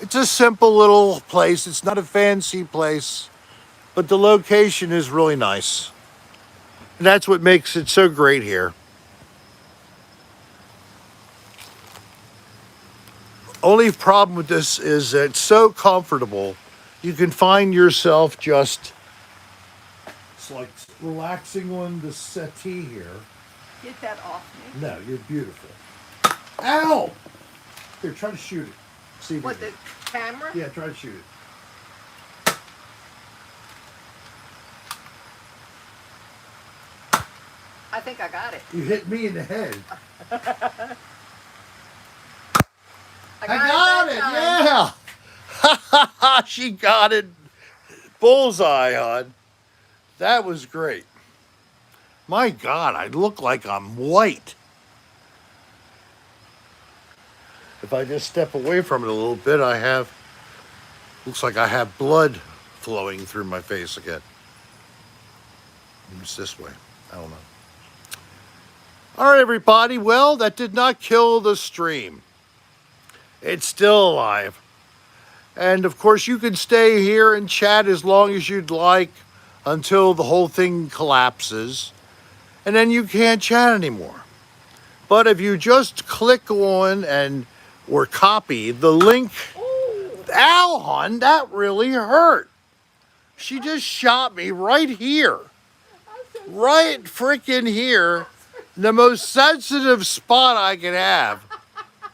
It's a simple little place. It's not a fancy place, but the location is really nice. And that's what makes it so great here. Only problem with this is that it's so comfortable. You can find yourself just, it's like relaxing on the settee here. Get that off me. No, you're beautiful. Ow! Here, try to shoot it. See if What, you the camera? can. Yeah, try to shoot it. I think I got it. You hit me in the head. I got it, it, that yeah! She got it. Bullseye, hon. That was great. My God, I look like I'm white. If I just step away from it a little bit, I have Looks like I have blood flowing through my face again. It's this way. I don't know. All right, everybody. Well, that did not kill the stream. It's still alive. And of course, you can stay here and chat as long as you'd like until the whole thing collapses. And then you can't chat anymore. But if you just click on or copy the link, ow, hon, that really hurt. She just shot me right here. Right freaking here. The most sensitive spot I could have. I'm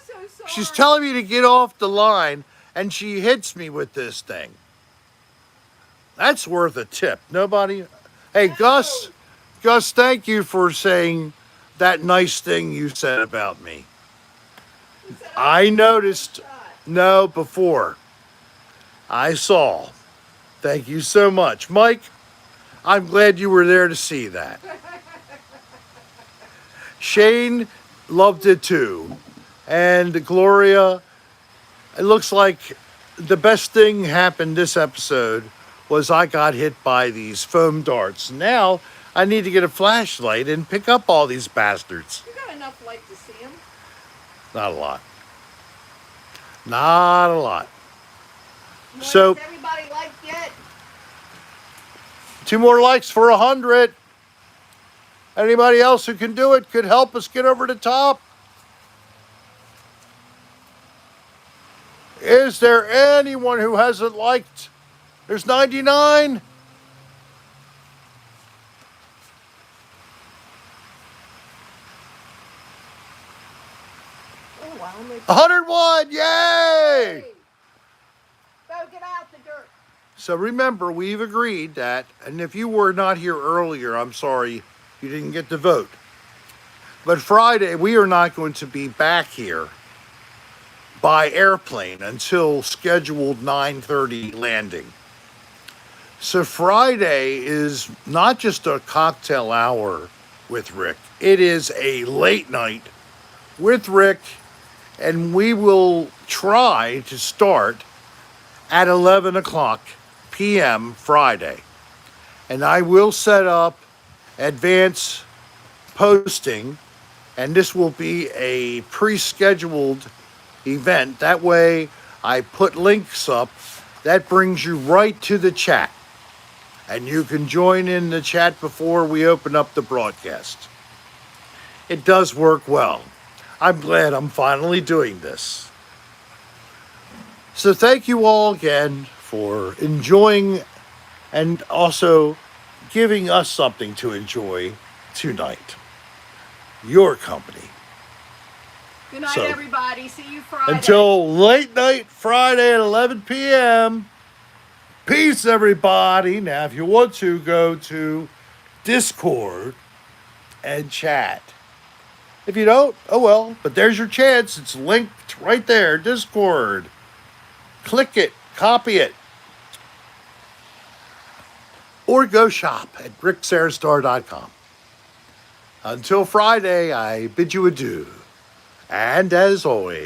so sorry. She's telling me to get off the line, and she hits me with this thing. That's worth a tip. Nobody? Hey, No. Gus, thank you for saying that nice thing you said about me. I noticed, no, before. I saw. Thank you so much. Mike, I'm glad you were there to see that. Shane loved it too. And Gloria, it looks like the best thing happened this episode was I got hit by these foam darts. Now I need to get a flashlight and pick up all these bastards. You got enough light to see him? Not a lot. Not a lot. What So, has everybody liked yet? 2 more likes for 100. Anybody else who can do it could help us get over the top. Is there anyone who hasn't liked? There's 99. Oh, wow. 101. Yay! Go get out the dirt. So remember, we've agreed that, and if you were not here earlier, I'm sorry you didn't get to vote. But Friday, we are not going to be back here by airplane until scheduled 9:30 landing. So Friday is not just a cocktail hour with Rick. It is a late night with Rick, and we will try to start at 11 o'clock p.m. Friday. And I will set up advance posting, and this will be a pre-scheduled event. That way I put links up that brings you right to the chat, and you can join in the chat before we open up the broadcast. It does work well. I'm glad I'm finally doing this. So thank you all again for enjoying and also giving us something to enjoy tonight. Your company. Good night, So, everybody. See you Friday. Until late night Friday at 11 p.m. Peace, everybody. Now, if you want to, go to Discord and chat. If you don't, oh well. But there's your chance. It's linked right there. Discord. Click it. Copy it. Or go shop at ricksarastar.com. Until Friday, I bid you adieu. And as always,